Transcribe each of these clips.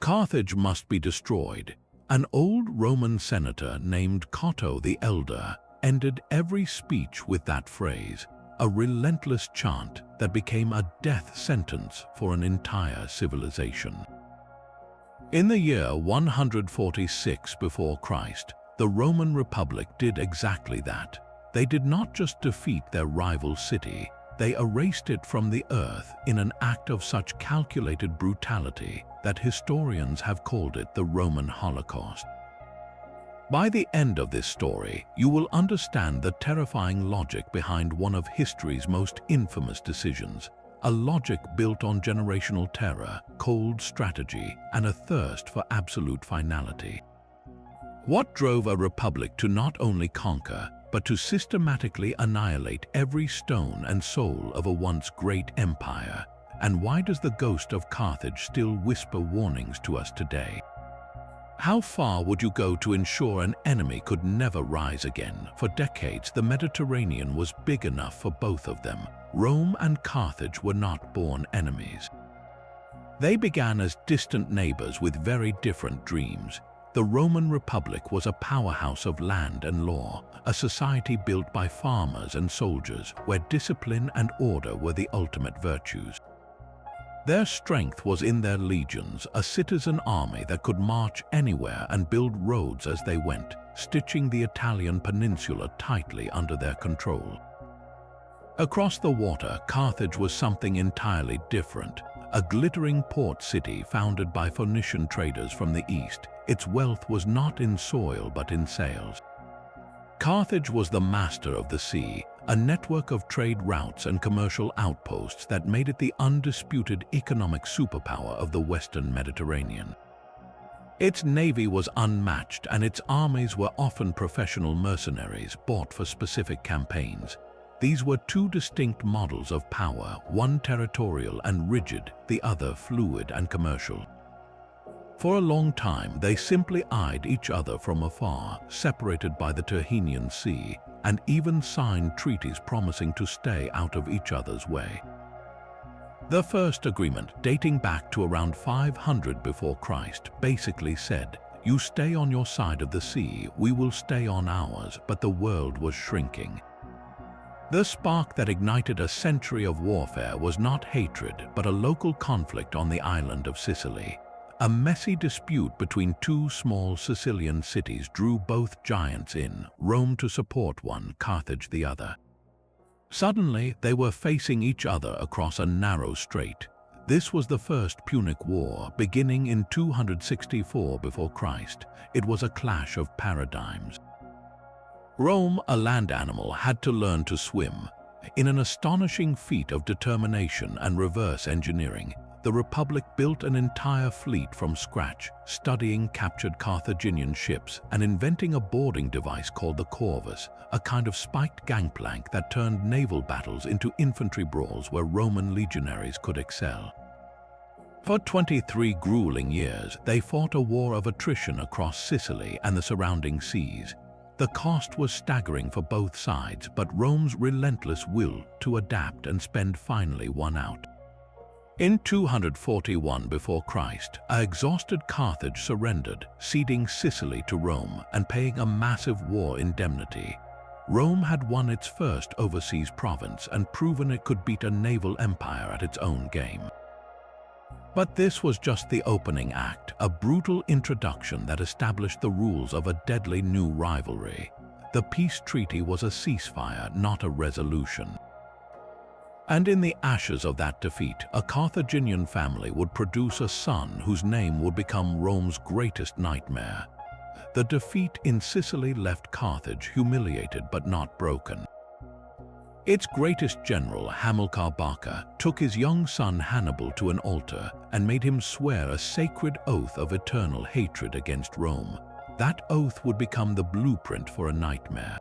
Carthage must be destroyed. An old Roman senator named Cato the Elder ended every speech with that phrase, a relentless chant that became a death sentence for an entire civilization. In the year 146 before Christ, the Roman Republic did exactly that. They did not just defeat their rival city, they erased it from the earth in an act of such calculated brutality that historians have called it the Roman Holocaust. By the end of this story, you will understand the terrifying logic behind one of history's most infamous decisions, a logic built on generational terror, cold strategy, and a thirst for absolute finality. What drove a republic to not only conquer, but to systematically annihilate every stone and soul of a once great empire? And why does the ghost of Carthage still whisper warnings to us today? How far would you go to ensure an enemy could never rise again? For decades, the Mediterranean was big enough for both of them. Rome and Carthage were not born enemies. They began as distant neighbors with very different dreams. The Roman Republic was a powerhouse of land and law, a society built by farmers and soldiers where discipline and order were the ultimate virtues. Their strength was in their legions, a citizen army that could march anywhere and build roads as they went, stitching the Italian peninsula tightly under their control. Across the water, Carthage was something entirely different, a glittering port city founded by Phoenician traders from the east. Its wealth was not in soil but in sails. Carthage was the master of the sea, a network of trade routes and commercial outposts that made it the undisputed economic superpower of the Western Mediterranean. Its navy was unmatched and its armies were often professional mercenaries bought for specific campaigns. These were two distinct models of power, one territorial and rigid, the other fluid and commercial. For a long time, they simply eyed each other from afar, separated by the Tyrrhenian Sea, and even signed treaties promising to stay out of each other's way. The first agreement, dating back to around 500 before Christ, basically said, "You stay on your side of the sea, we will stay on ours," but the world was shrinking. The spark that ignited a century of warfare was not hatred, but a local conflict on the island of Sicily. A messy dispute between two small Sicilian cities drew both giants in, Rome to support one, Carthage the other. Suddenly, they were facing each other across a narrow strait. This was the First Punic War, beginning in 264 before Christ. It was a clash of paradigms. Rome, a land animal, had to learn to swim. In an astonishing feat of determination and reverse engineering, the Republic built an entire fleet from scratch, studying captured Carthaginian ships and inventing a boarding device called the corvus, a kind of spiked gangplank that turned naval battles into infantry brawls where Roman legionaries could excel. For 23 grueling years, they fought a war of attrition across Sicily and the surrounding seas. The cost was staggering for both sides, but Rome's relentless will to adapt and spend finally won out. In 241 before Christ, an exhausted Carthage surrendered, ceding Sicily to Rome and paying a massive war indemnity. Rome had won its first overseas province and proven it could beat a naval empire at its own game. But this was just the opening act, a brutal introduction that established the rules of a deadly new rivalry. The peace treaty was a ceasefire, not a resolution. And in the ashes of that defeat, a Carthaginian family would produce a son whose name would become Rome's greatest nightmare. The defeat in Sicily left Carthage humiliated but not broken. Its greatest general, Hamilcar Barca, took his young son Hannibal to an altar and made him swear a sacred oath of eternal hatred against Rome. That oath would become the blueprint for a nightmare.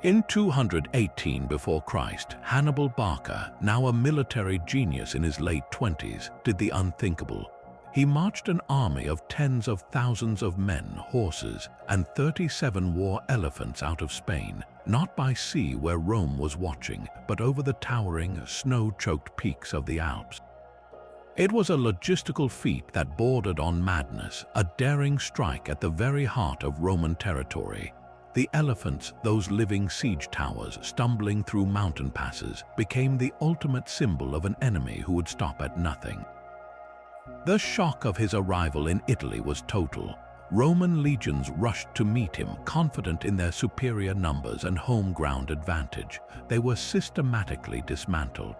In 218 before Christ, Hannibal Barca, now a military genius in his late 20s, did the unthinkable. He marched an army of tens of thousands of men, horses, and 37 war elephants out of Spain, not by sea where Rome was watching, but over the towering, snow-choked peaks of the Alps. It was a logistical feat that bordered on madness, a daring strike at the very heart of Roman territory. The elephants, those living siege towers stumbling through mountain passes, became the ultimate symbol of an enemy who would stop at nothing. The shock of his arrival in Italy was total. Roman legions rushed to meet him, confident in their superior numbers and home ground advantage. They were systematically dismantled.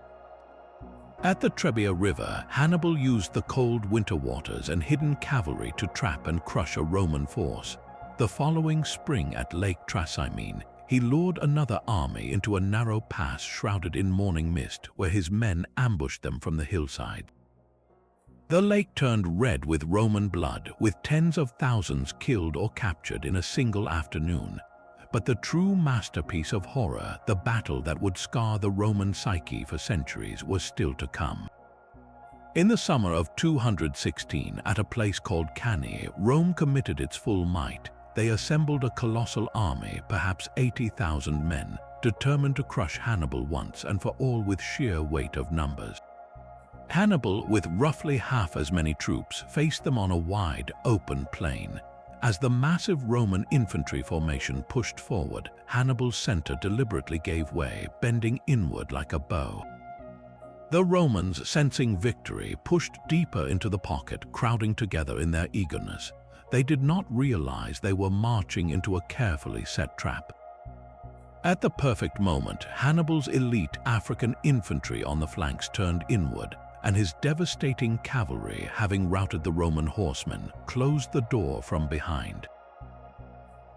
At the Trebia River, Hannibal used the cold winter waters and hidden cavalry to trap and crush a Roman force. The following spring at Lake Trasimene, he lured another army into a narrow pass shrouded in morning mist where his men ambushed them from the hillside. The lake turned red with Roman blood, with tens of thousands killed or captured in a single afternoon. But the true masterpiece of horror, the battle that would scar the Roman psyche for centuries, was still to come. In the summer of 216, at a place called Cannae, Rome committed its full might. They assembled a colossal army, perhaps 80,000 men, determined to crush Hannibal once and for all with sheer weight of numbers. Hannibal, with roughly half as many troops, faced them on a wide, open plain. As the massive Roman infantry formation pushed forward, Hannibal's center deliberately gave way, bending inward like a bow. The Romans, sensing victory, pushed deeper into the pocket, crowding together in their eagerness. They did not realize they were marching into a carefully set trap. At the perfect moment, Hannibal's elite African infantry on the flanks turned inward, and his devastating cavalry, having routed the Roman horsemen, closed the door from behind.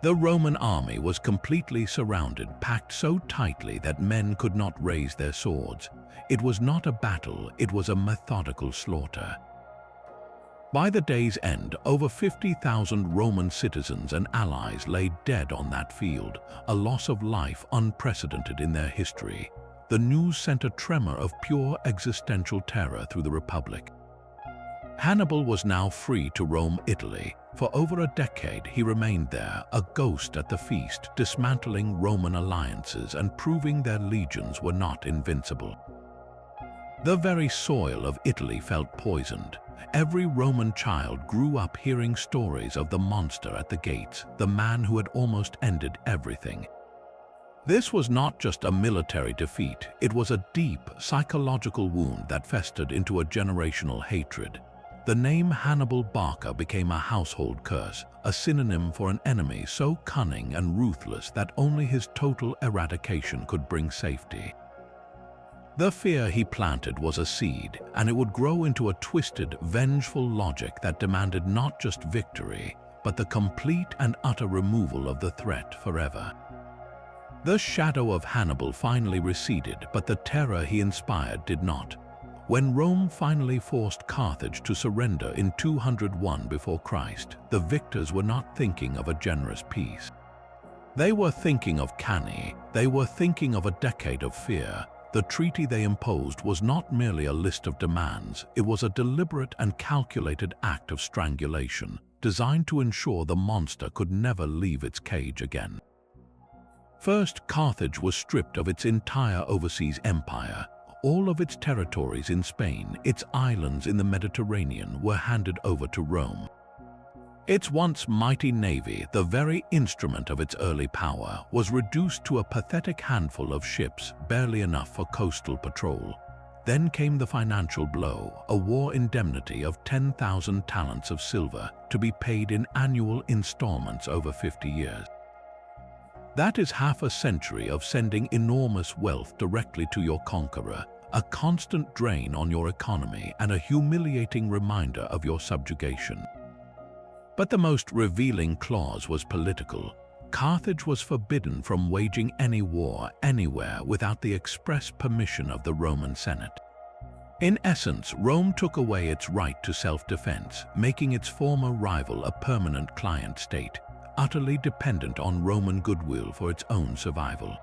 The Roman army was completely surrounded, packed so tightly that men could not raise their swords. It was not a battle, it was a methodical slaughter. By the day's end, over 50,000 Roman citizens and allies lay dead on that field, a loss of life unprecedented in their history. The news sent a tremor of pure existential terror through the Republic. Hannibal was now free to roam Italy. For over a decade he remained there, a ghost at the feast, dismantling Roman alliances and proving their legions were not invincible. The very soil of Italy felt poisoned. Every Roman child grew up hearing stories of the monster at the gates, the man who had almost ended everything. This was not just a military defeat, it was a deep psychological wound that festered into a generational hatred. The name Hannibal Barca became a household curse, a synonym for an enemy so cunning and ruthless that only his total eradication could bring safety. The fear he planted was a seed, and it would grow into a twisted, vengeful logic that demanded not just victory, but the complete and utter removal of the threat forever. The shadow of Hannibal finally receded, but the terror he inspired did not. When Rome finally forced Carthage to surrender in 201 before Christ, the victors were not thinking of a generous peace. They were thinking of Cannae, they were thinking of a decade of fear. The treaty they imposed was not merely a list of demands, it was a deliberate and calculated act of strangulation, designed to ensure the monster could never leave its cage again. First, Carthage was stripped of its entire overseas empire. All of its territories in Spain, its islands in the Mediterranean, were handed over to Rome. Its once mighty navy, the very instrument of its early power, was reduced to a pathetic handful of ships, barely enough for coastal patrol. Then came the financial blow, a war indemnity of 10,000 talents of silver, to be paid in annual installments over 50 years. That is half a century of sending enormous wealth directly to your conqueror, a constant drain on your economy and a humiliating reminder of your subjugation. But the most revealing clause was political. Carthage was forbidden from waging any war anywhere without the express permission of the Roman Senate. In essence, Rome took away its right to self-defense, making its former rival a permanent client state, utterly dependent on Roman goodwill for its own survival.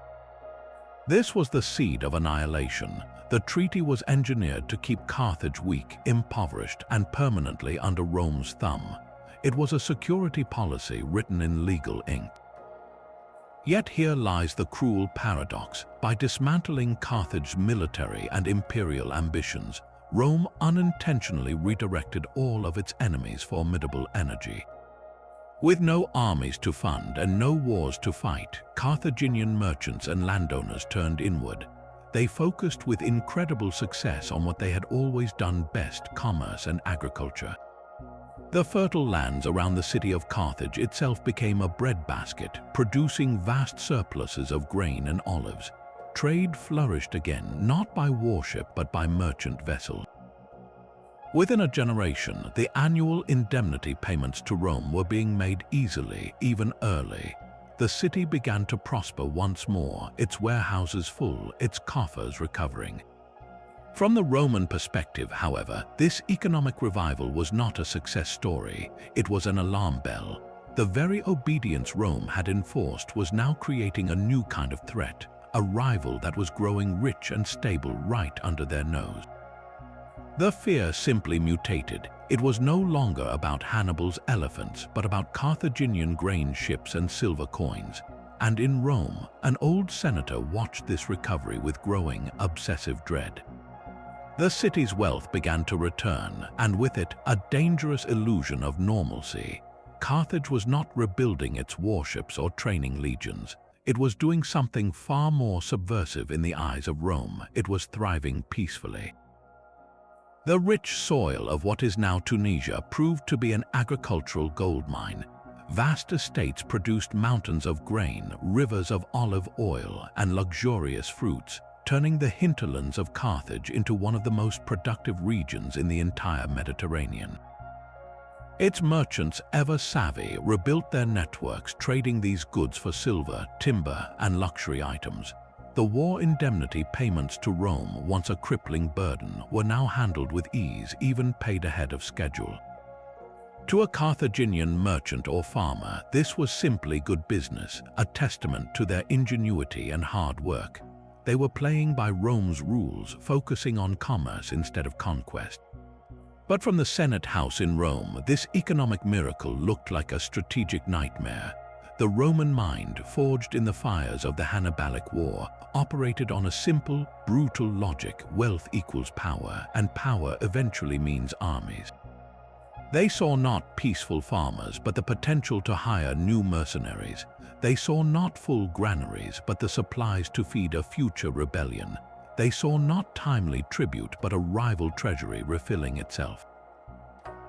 This was the seed of annihilation. The treaty was engineered to keep Carthage weak, impoverished, and permanently under Rome's thumb. It was a security policy written in legal ink. Yet here lies the cruel paradox. By dismantling Carthage's military and imperial ambitions, Rome unintentionally redirected all of its enemies' formidable energy. With no armies to fund and no wars to fight, Carthaginian merchants and landowners turned inward. They focused with incredible success on what they had always done best: commerce and agriculture. The fertile lands around the city of Carthage itself became a breadbasket, producing vast surpluses of grain and olives. Trade flourished again, not by warship but by merchant vessel. Within a generation, the annual indemnity payments to Rome were being made easily, even early. The city began to prosper once more, its warehouses full, its coffers recovering. From the Roman perspective, however, this economic revival was not a success story. It was an alarm bell. The very obedience Rome had enforced was now creating a new kind of threat, a rival that was growing rich and stable right under their nose. The fear simply mutated. It was no longer about Hannibal's elephants, but about Carthaginian grain ships and silver coins. And in Rome, an old senator watched this recovery with growing, obsessive dread. The city's wealth began to return, and with it, a dangerous illusion of normalcy. Carthage was not rebuilding its warships or training legions. It was doing something far more subversive in the eyes of Rome. It was thriving peacefully. The rich soil of what is now Tunisia proved to be an agricultural goldmine. Vast estates produced mountains of grain, rivers of olive oil, and luxurious fruits, turning the hinterlands of Carthage into one of the most productive regions in the entire Mediterranean. Its merchants, ever savvy, rebuilt their networks, trading these goods for silver, timber, and luxury items. The war indemnity payments to Rome, once a crippling burden, were now handled with ease, even paid ahead of schedule. To a Carthaginian merchant or farmer, this was simply good business, a testament to their ingenuity and hard work. They were playing by Rome's rules, focusing on commerce instead of conquest. But from the Senate house in Rome, this economic miracle looked like a strategic nightmare. The Roman mind, forged in the fires of the Hannibalic War, operated on a simple, brutal logic: wealth equals power, and power eventually means armies. They saw not peaceful farmers, but the potential to hire new mercenaries. They saw not full granaries, but the supplies to feed a future rebellion. They saw not timely tribute, but a rival treasury refilling itself.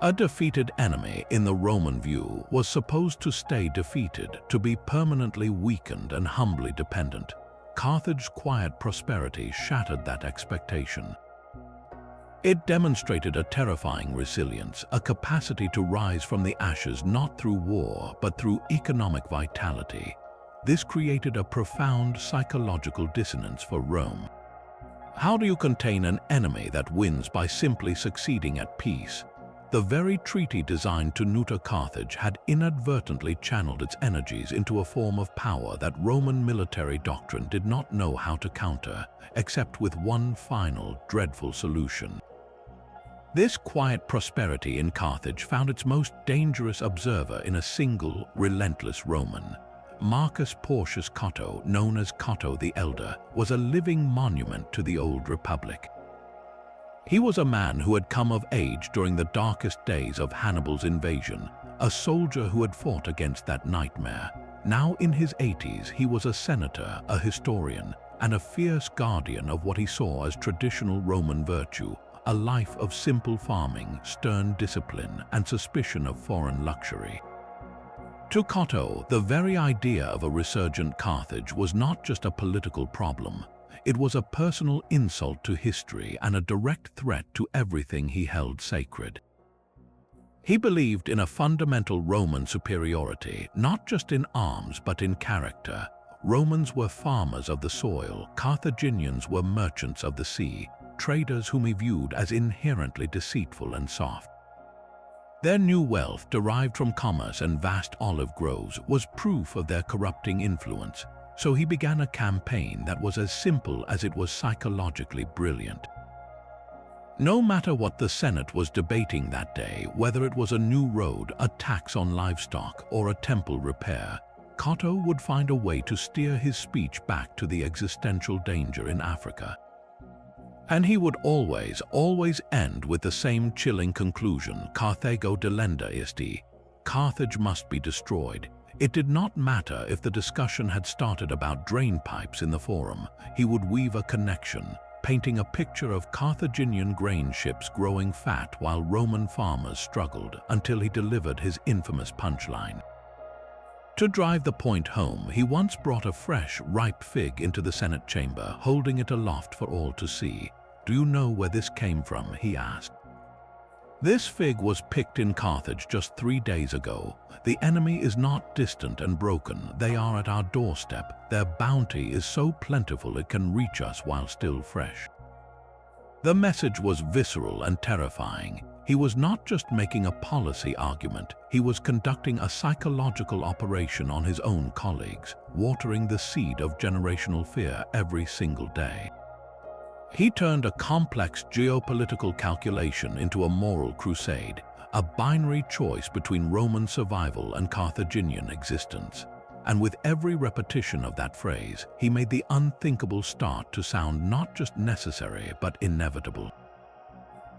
A defeated enemy, in the Roman view, was supposed to stay defeated, to be permanently weakened and humbly dependent. Carthage's quiet prosperity shattered that expectation. It demonstrated a terrifying resilience, a capacity to rise from the ashes not through war, but through economic vitality. This created a profound psychological dissonance for Rome. How do you contain an enemy that wins by simply succeeding at peace? The very treaty designed to neuter Carthage had inadvertently channeled its energies into a form of power that Roman military doctrine did not know how to counter, except with one final, dreadful solution. This quiet prosperity in Carthage found its most dangerous observer in a single, relentless Roman. Marcus Porcius Cato, known as Cato the Elder, was a living monument to the old republic. He was a man who had come of age during the darkest days of Hannibal's invasion, a soldier who had fought against that nightmare. Now in his 80s, he was a senator, a historian, and a fierce guardian of what he saw as traditional Roman virtue: a life of simple farming, stern discipline, and suspicion of foreign luxury. To Cato, the very idea of a resurgent Carthage was not just a political problem. It was a personal insult to history and a direct threat to everything he held sacred. He believed in a fundamental Roman superiority, not just in arms but in character. Romans were farmers of the soil, Carthaginians were merchants of the sea, traders whom he viewed as inherently deceitful and soft. Their new wealth, derived from commerce and vast olive groves, was proof of their corrupting influence. So he began a campaign that was as simple as it was psychologically brilliant. No matter what the Senate was debating that day, whether it was a new road, a tax on livestock, or a temple repair, Cato would find a way to steer his speech back to the existential danger in Africa. And he would always end with the same chilling conclusion: Carthage delenda isti. Carthage must be destroyed. It did not matter if the discussion had started about drain pipes in the forum. He would weave a connection, painting a picture of Carthaginian grain ships growing fat while Roman farmers struggled, until he delivered his infamous punchline. To drive the point home, he once brought a fresh, ripe fig into the Senate chamber, holding it aloft for all to see. "Do you know where this came from?" he asked. "This fig was picked in Carthage just 3 days ago. The enemy is not distant and broken. They are at our doorstep. Their bounty is so plentiful it can reach us while still fresh." The message was visceral and terrifying. He was not just making a policy argument, he was conducting a psychological operation on his own colleagues, watering the seed of generational fear every single day. He turned a complex geopolitical calculation into a moral crusade, a binary choice between Roman survival and Carthaginian existence. And with every repetition of that phrase, he made the unthinkable start to sound not just necessary but inevitable.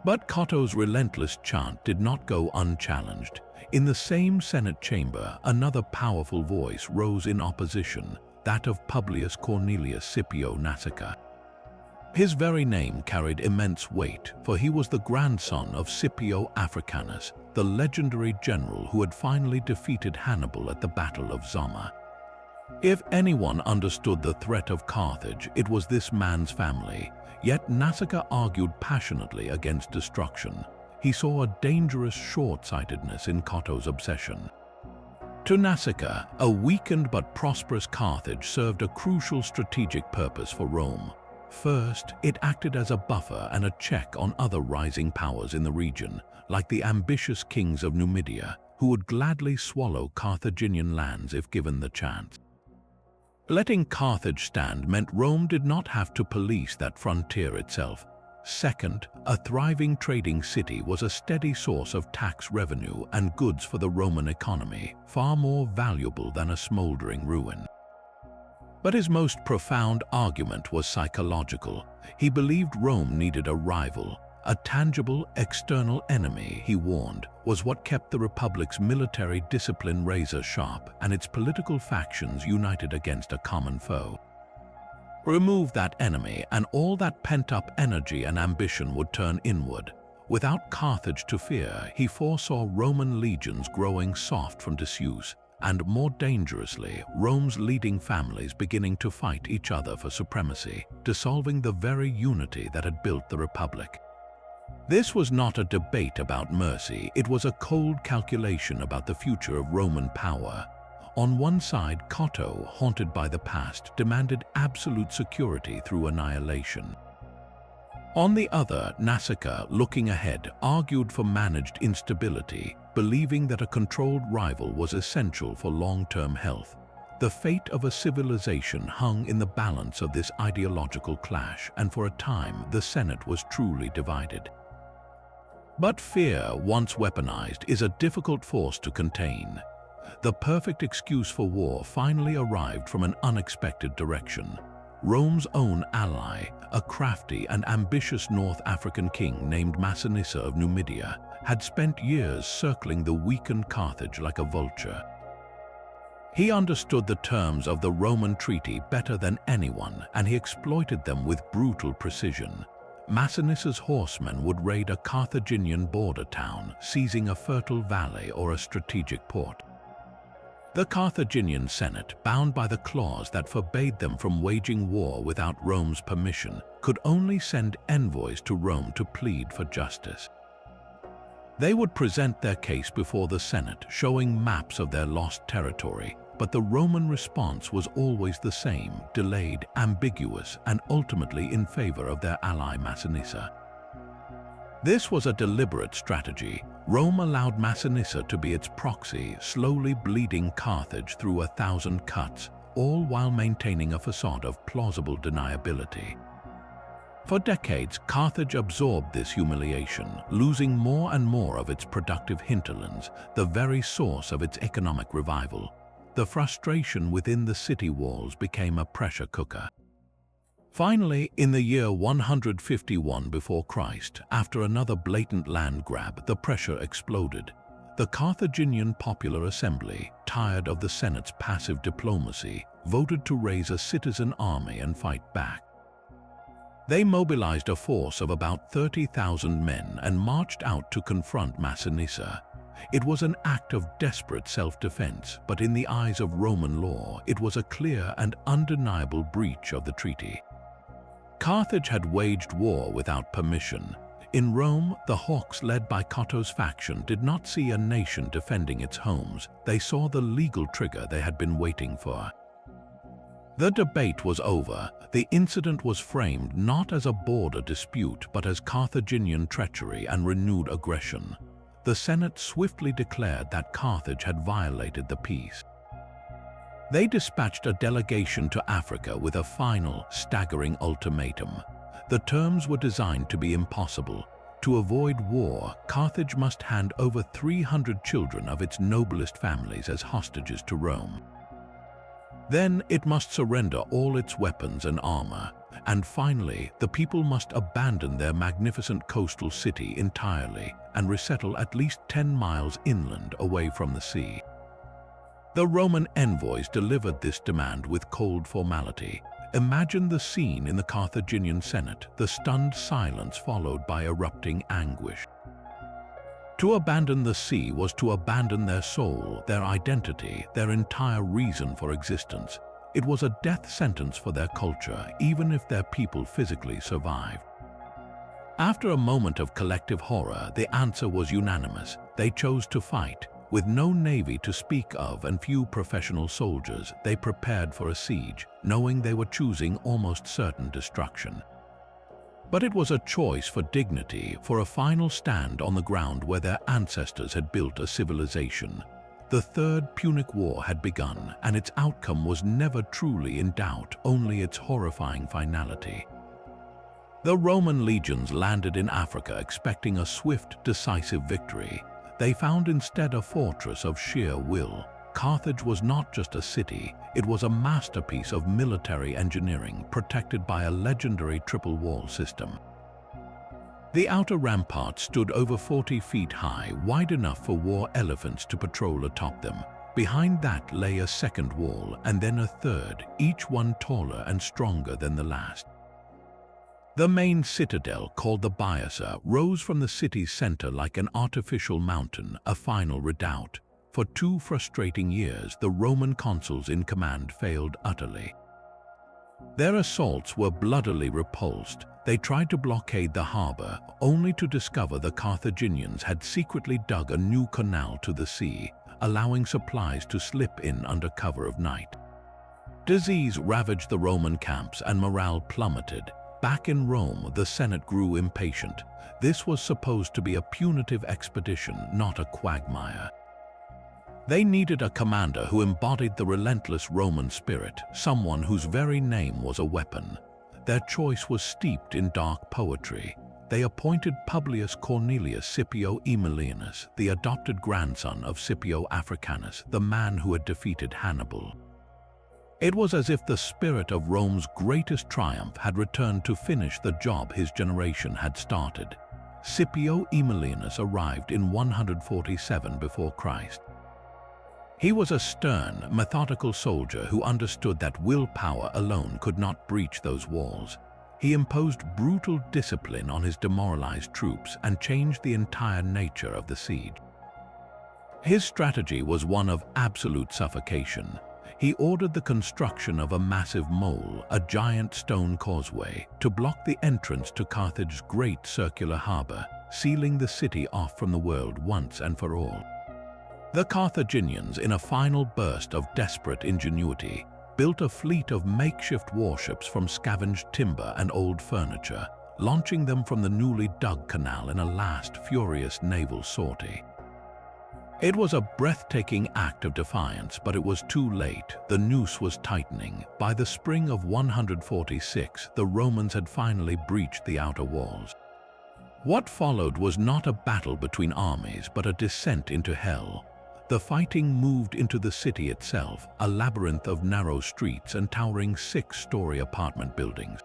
But Cato's relentless chant did not go unchallenged. In the same Senate chamber, another powerful voice rose in opposition, that of Publius Cornelius Scipio Nasica. His very name carried immense weight, for he was the grandson of Scipio Africanus, the legendary general who had finally defeated Hannibal at the Battle of Zama. If anyone understood the threat of Carthage, it was this man's family. Yet Nasica argued passionately against destruction. He saw a dangerous short-sightedness in Cato's obsession. To Nasica, a weakened but prosperous Carthage served a crucial strategic purpose for Rome. First, it acted as a buffer and a check on other rising powers in the region, like the ambitious kings of Numidia, who would gladly swallow Carthaginian lands if given the chance. Letting Carthage stand meant Rome did not have to police that frontier itself. Second, a thriving trading city was a steady source of tax revenue and goods for the Roman economy, far more valuable than a smoldering ruin. But his most profound argument was psychological. He believed Rome needed a rival. A tangible, external enemy, he warned, was what kept the Republic's military discipline razor-sharp and its political factions united against a common foe. Remove that enemy, and all that pent-up energy and ambition would turn inward. Without Carthage to fear, he foresaw Roman legions growing soft from disuse, and more dangerously, Rome's leading families beginning to fight each other for supremacy, dissolving the very unity that had built the Republic. This was not a debate about mercy, it was a cold calculation about the future of Roman power. On one side, Cato, haunted by the past, demanded absolute security through annihilation. On the other, Nasica, looking ahead, argued for managed instability, believing that a controlled rival was essential for long-term health. The fate of a civilization hung in the balance of this ideological clash, and for a time the Senate was truly divided. But fear, once weaponized, is a difficult force to contain. The perfect excuse for war finally arrived from an unexpected direction. Rome's own ally, a crafty and ambitious North African king named Massinissa of Numidia, had spent years circling the weakened Carthage like a vulture. He understood the terms of the Roman treaty better than anyone, and he exploited them with brutal precision. Massinissa's horsemen would raid a Carthaginian border town, seizing a fertile valley or a strategic port. The Carthaginian Senate, bound by the clause that forbade them from waging war without Rome's permission, could only send envoys to Rome to plead for justice. They would present their case before the Senate, showing maps of their lost territory, but the Roman response was always the same: delayed, ambiguous, and ultimately in favor of their ally Massinissa. This was a deliberate strategy. Rome allowed Massinissa to be its proxy, slowly bleeding Carthage through 1,000 cuts, all while maintaining a facade of plausible deniability. For decades, Carthage absorbed this humiliation, losing more and more of its productive hinterlands, the very source of its economic revival. The frustration within the city walls became a pressure cooker. Finally, in the year 151 before Christ, after another blatant land grab, the pressure exploded. The Carthaginian Popular Assembly, tired of the Senate's passive diplomacy, voted to raise a citizen army and fight back. They mobilized a force of about 30,000 men and marched out to confront Massinissa. It was an act of desperate self-defense, but in the eyes of Roman law, it was a clear and undeniable breach of the treaty. Carthage had waged war without permission. In Rome, the hawks led by Cato's faction did not see a nation defending its homes. They saw the legal trigger they had been waiting for. The debate was over. The incident was framed not as a border dispute, but as Carthaginian treachery and renewed aggression. The Senate swiftly declared that Carthage had violated the peace. They dispatched a delegation to Africa with a final, staggering ultimatum. The terms were designed to be impossible. To avoid war, Carthage must hand over 300 children of its noblest families as hostages to Rome. Then it must surrender all its weapons and armor. And finally, the people must abandon their magnificent coastal city entirely and resettle at least 10 miles inland away from the sea. The Roman envoys delivered this demand with cold formality. Imagine the scene in the Carthaginian Senate, the stunned silence followed by erupting anguish. To abandon the sea was to abandon their soul, their identity, their entire reason for existence. It was a death sentence for their culture, even if their people physically survived. After a moment of collective horror, the answer was unanimous. They chose to fight. With no navy to speak of and few professional soldiers, they prepared for a siege, knowing they were choosing almost certain destruction. But it was a choice for dignity, for a final stand on the ground where their ancestors had built a civilization. The Third Punic War had begun, and its outcome was never truly in doubt, only its horrifying finality. The Roman legions landed in Africa expecting a swift, decisive victory. They found instead a fortress of sheer will. Carthage was not just a city, it was a masterpiece of military engineering protected by a legendary triple wall system. The outer rampart stood over 40 feet high, wide enough for war elephants to patrol atop them. Behind that lay a second wall, and then a third, each one taller and stronger than the last. The main citadel, called the Biasa, rose from the city's center like an artificial mountain, a final redoubt. For 2 frustrating years, the Roman consuls in command failed utterly. Their assaults were bloodily repulsed. They tried to blockade the harbor, only to discover the Carthaginians had secretly dug a new canal to the sea, allowing supplies to slip in under cover of night. Disease ravaged the Roman camps and morale plummeted. Back in Rome, the Senate grew impatient. This was supposed to be a punitive expedition, not a quagmire. They needed a commander who embodied the relentless Roman spirit, someone whose very name was a weapon. Their choice was steeped in dark poetry. They appointed Publius Cornelius Scipio Aemilianus, the adopted grandson of Scipio Africanus, the man who had defeated Hannibal. It was as if the spirit of Rome's greatest triumph had returned to finish the job his generation had started. Scipio Aemilianus arrived in 147 before Christ. He was a stern, methodical soldier who understood that willpower alone could not breach those walls. He imposed brutal discipline on his demoralized troops and changed the entire nature of the siege. His strategy was one of absolute suffocation. He ordered the construction of a massive mole, a giant stone causeway, to block the entrance to Carthage's great circular harbor, sealing the city off from the world once and for all. The Carthaginians, in a final burst of desperate ingenuity, built a fleet of makeshift warships from scavenged timber and old furniture, launching them from the newly dug canal in a last furious naval sortie. It was a breathtaking act of defiance, but it was too late. The noose was tightening. By the spring of 146, the Romans had finally breached the outer walls. What followed was not a battle between armies, but a descent into hell. The fighting moved into the city itself, a labyrinth of narrow streets and towering 6-story apartment buildings.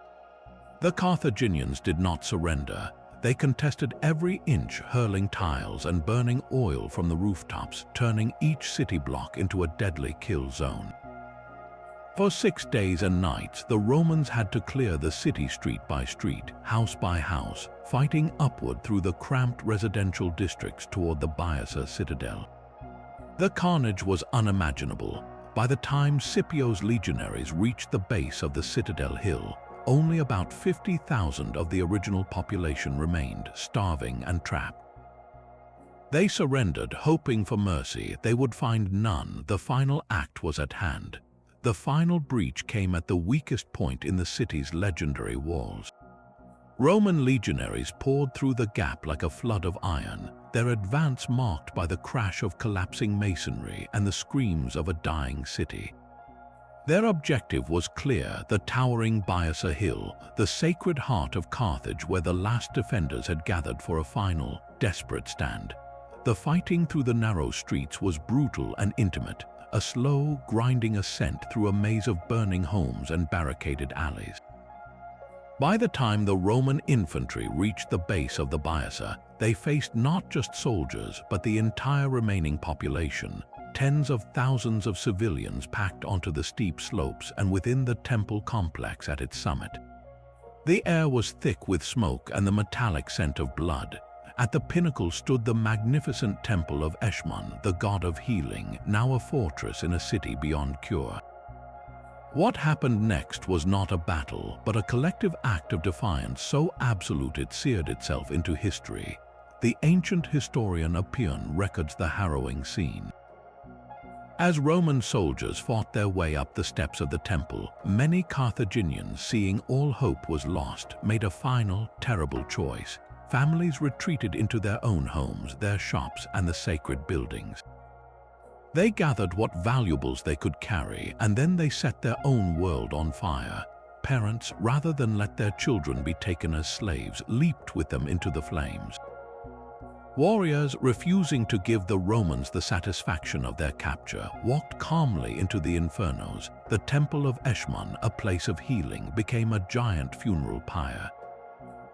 The Carthaginians did not surrender. They contested every inch, hurling tiles and burning oil from the rooftops, turning each city block into a deadly kill zone. For 6 days and nights, the Romans had to clear the city street by street, house by house, fighting upward through the cramped residential districts toward the Baissa citadel. The carnage was unimaginable. By the time Scipio's legionaries reached the base of the citadel hill, only about 50,000 of the original population remained, starving and trapped. They surrendered, hoping for mercy. They would find none. The final act was at hand. The final breach came at the weakest point in the city's legendary walls. Roman legionaries poured through the gap like a flood of iron, their advance marked by the crash of collapsing masonry and the screams of a dying city. Their objective was clear: the towering Baissa hill, the sacred heart of Carthage where the last defenders had gathered for a final, desperate stand. The fighting through the narrow streets was brutal and intimate, a slow, grinding ascent through a maze of burning homes and barricaded alleys. By the time the Roman infantry reached the base of the Baissa, they faced not just soldiers but the entire remaining population. Tens of thousands of civilians packed onto the steep slopes and within the temple complex at its summit. The air was thick with smoke and the metallic scent of blood. At the pinnacle stood the magnificent temple of Eshmun, the god of healing, now a fortress in a city beyond cure. What happened next was not a battle, but a collective act of defiance so absolute it seared itself into history. The ancient historian Appian records the harrowing scene. As Roman soldiers fought their way up the steps of the temple, many Carthaginians, seeing all hope was lost, made a final, terrible choice. Families retreated into their own homes, their shops, and the sacred buildings. They gathered what valuables they could carry, and then they set their own world on fire. Parents, rather than let their children be taken as slaves, leaped with them into the flames. Warriors, refusing to give the Romans the satisfaction of their capture, walked calmly into the infernos. The temple of Eshmun, a place of healing, became a giant funeral pyre.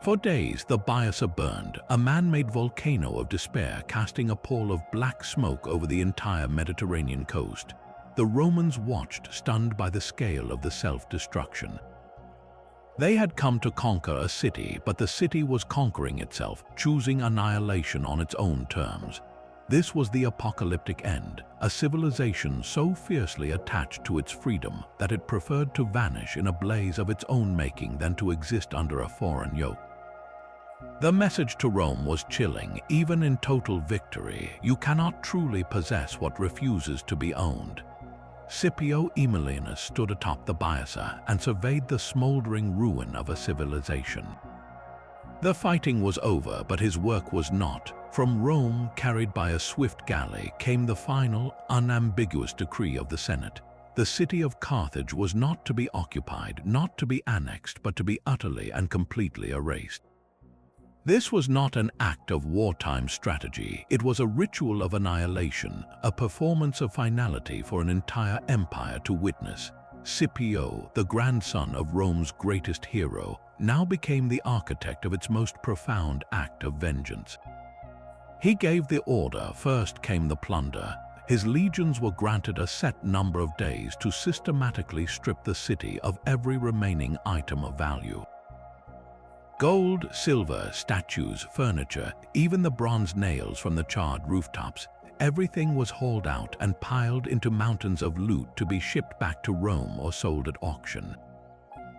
For days, the Baissa burned, a man-made volcano of despair casting a pall of black smoke over the entire Mediterranean coast. The Romans watched, stunned by the scale of the self-destruction. They had come to conquer a city, but the city was conquering itself, choosing annihilation on its own terms. This was the apocalyptic end, a civilization so fiercely attached to its freedom that it preferred to vanish in a blaze of its own making than to exist under a foreign yoke. The message to Rome was chilling. Even in total victory, you cannot truly possess what refuses to be owned. Scipio Aemilianus stood atop the Baissa and surveyed the smoldering ruin of a civilization. The fighting was over, but his work was not. From Rome, carried by a swift galley, came the final, unambiguous decree of the Senate. The city of Carthage was not to be occupied, not to be annexed, but to be utterly and completely erased. This was not an act of wartime strategy. It was a ritual of annihilation, a performance of finality for an entire empire to witness. Scipio, the grandson of Rome's greatest hero, now became the architect of its most profound act of vengeance. He gave the order. First came the plunder. His legions were granted a set number of days to systematically strip the city of every remaining item of value. Gold, silver, statues, furniture, even the bronze nails from the charred rooftops, everything was hauled out and piled into mountains of loot to be shipped back to Rome or sold at auction.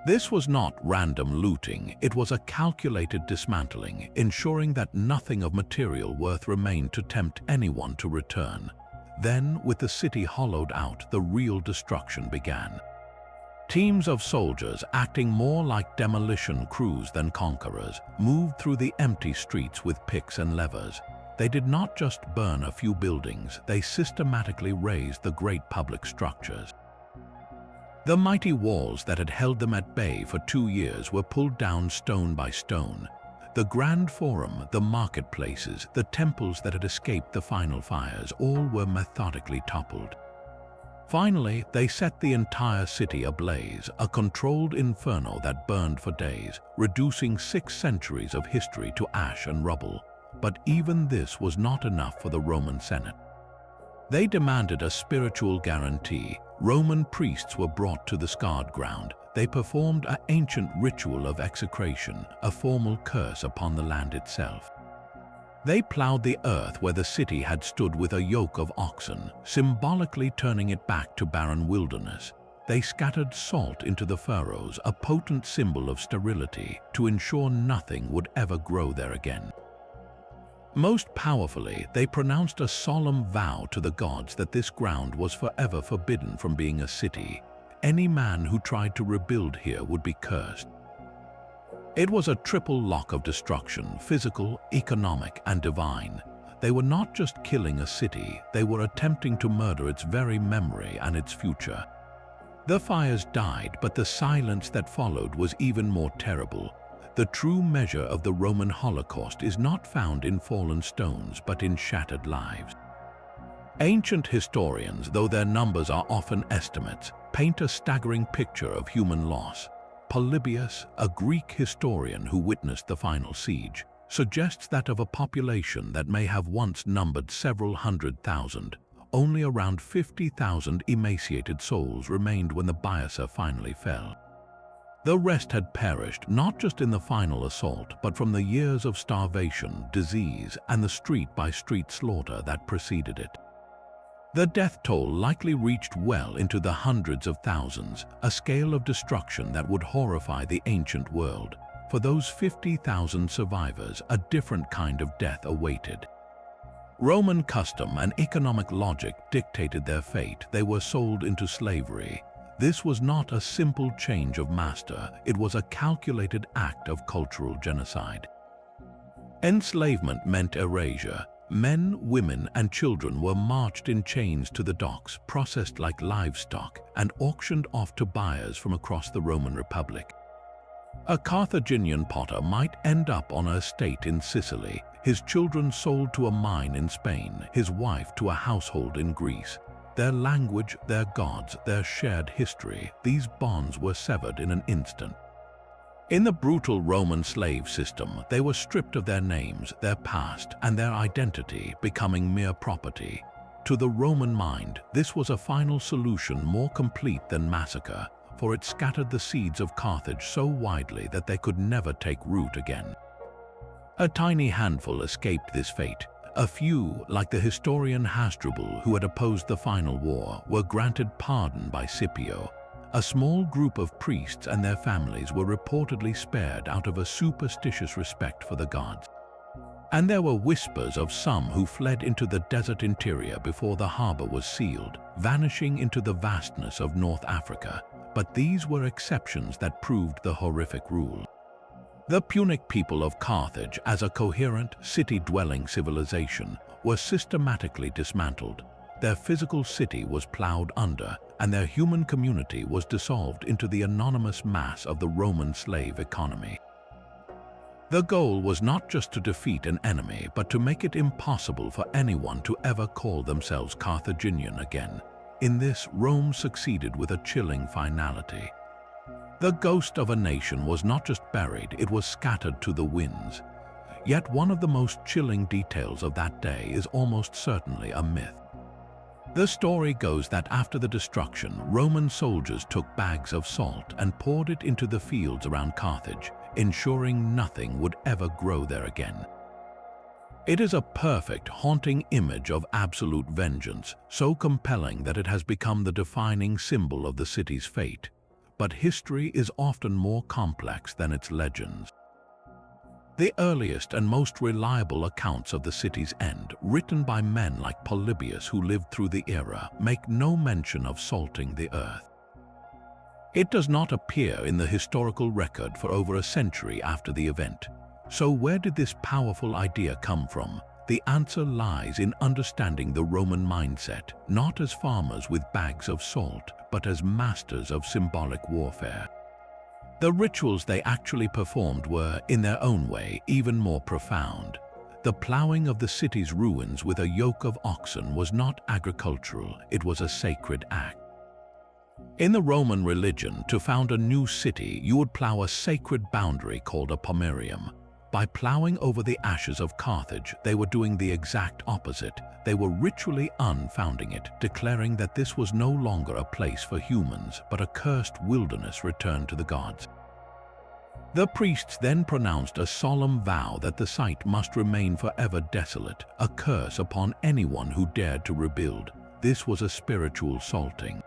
This was not random looting, it was a calculated dismantling, ensuring that nothing of material worth remained to tempt anyone to return. Then, with the city hollowed out, the real destruction began. Teams of soldiers, acting more like demolition crews than conquerors, moved through the empty streets with picks and levers. They did not just burn a few buildings, they systematically razed the great public structures. The mighty walls that had held them at bay for 2 years were pulled down stone by stone. The Grand Forum, the marketplaces, the temples that had escaped the final fires, all were methodically toppled. Finally, they set the entire city ablaze, a controlled inferno that burned for days, reducing 6 centuries of history to ash and rubble. But even this was not enough for the Roman Senate. They demanded a spiritual guarantee. Roman priests were brought to the scarred ground. They performed an ancient ritual of execration, a formal curse upon the land itself. They plowed the earth where the city had stood with a yoke of oxen, symbolically turning it back to barren wilderness. They scattered salt into the furrows, a potent symbol of sterility, to ensure nothing would ever grow there again. Most powerfully, they pronounced a solemn vow to the gods that this ground was forever forbidden from being a city. Any man who tried to rebuild here would be cursed. It was a triple lock of destruction, physical, economic, and divine. They were not just killing a city, they were attempting to murder its very memory and its future. The fires died, but the silence that followed was even more terrible. The true measure of the Roman Holocaust is not found in fallen stones, but in shattered lives. Ancient historians, though their numbers are often estimates, paint a staggering picture of human loss. Polybius, a Greek historian who witnessed the final siege, suggests that of a population that may have once numbered several 100,000, only around 50,000 emaciated souls remained when the Baiasa finally fell. The rest had perished not just in the final assault, but from the years of starvation, disease, and the street-by-street slaughter that preceded it. The death toll likely reached well into the hundreds of thousands, a scale of destruction that would horrify the ancient world. For those 50,000 survivors, a different kind of death awaited. Roman custom and economic logic dictated their fate. They were sold into slavery. This was not a simple change of master, it was a calculated act of cultural genocide. Enslavement meant erasure. Men, women, and children were marched in chains to the docks, processed like livestock, and auctioned off to buyers from across the Roman Republic. A Carthaginian potter might end up on an estate in Sicily, his children sold to a mine in Spain, his wife to a household in Greece. Their language, their gods, their shared history, these bonds were severed in an instant. In the brutal Roman slave system, they were stripped of their names, their past, and their identity, becoming mere property. To the Roman mind, this was a final solution more complete than massacre, for it scattered the seeds of Carthage so widely that they could never take root again. A tiny handful escaped this fate. A few, like the historian Hasdrubal, who had opposed the final war, were granted pardon by Scipio. A small group of priests and their families were reportedly spared out of a superstitious respect for the gods. And there were whispers of some who fled into the desert interior before the harbor was sealed, vanishing into the vastness of North Africa. But these were exceptions that proved the horrific rule. The Punic people of Carthage, as a coherent, city-dwelling civilization, were systematically dismantled. Their physical city was plowed under, and their human community was dissolved into the anonymous mass of the Roman slave economy. The goal was not just to defeat an enemy, but to make it impossible for anyone to ever call themselves Carthaginian again. In this, Rome succeeded with a chilling finality. The ghost of a nation was not just buried, it was scattered to the winds. Yet one of the most chilling details of that day is almost certainly a myth. The story goes that after the destruction, Roman soldiers took bags of salt and poured it into the fields around Carthage, ensuring nothing would ever grow there again. It is a perfect, haunting image of absolute vengeance, so compelling that it has become the defining symbol of the city's fate. But history is often more complex than its legends. The earliest and most reliable accounts of the city's end, written by men like Polybius who lived through the era, make no mention of salting the earth. It does not appear in the historical record for over a century after the event. So where did this powerful idea come from? The answer lies in understanding the Roman mindset, not as farmers with bags of salt, but as masters of symbolic warfare. The rituals they actually performed were, in their own way, even more profound. The plowing of the city's ruins with a yoke of oxen was not agricultural, it was a sacred act. In the Roman religion, to found a new city, you would plow a sacred boundary called a pomerium. By plowing over the ashes of Carthage, they were doing the exact opposite. They were ritually unfounding it, declaring that this was no longer a place for humans, but a cursed wilderness returned to the gods. The priests then pronounced a solemn vow that the site must remain forever desolate, a curse upon anyone who dared to rebuild. This was a spiritual salting.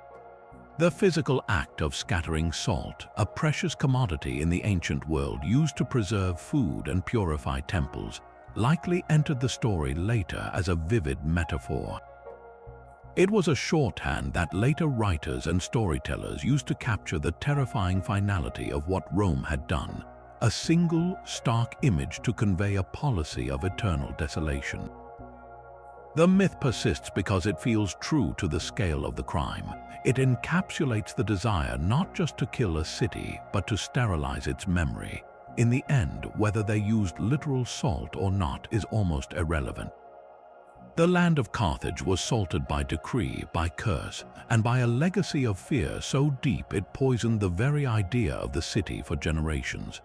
The physical act of scattering salt, a precious commodity in the ancient world used to preserve food and purify temples, likely entered the story later as a vivid metaphor. It was a shorthand that later writers and storytellers used to capture the terrifying finality of what Rome had done, a single, stark image to convey a policy of eternal desolation. The myth persists because it feels true to the scale of the crime. It encapsulates the desire not just to kill a city, but to sterilize its memory. In the end, whether they used literal salt or not is almost irrelevant. The land of Carthage was salted by decree, by curse, and by a legacy of fear so deep it poisoned the very idea of the city for generations.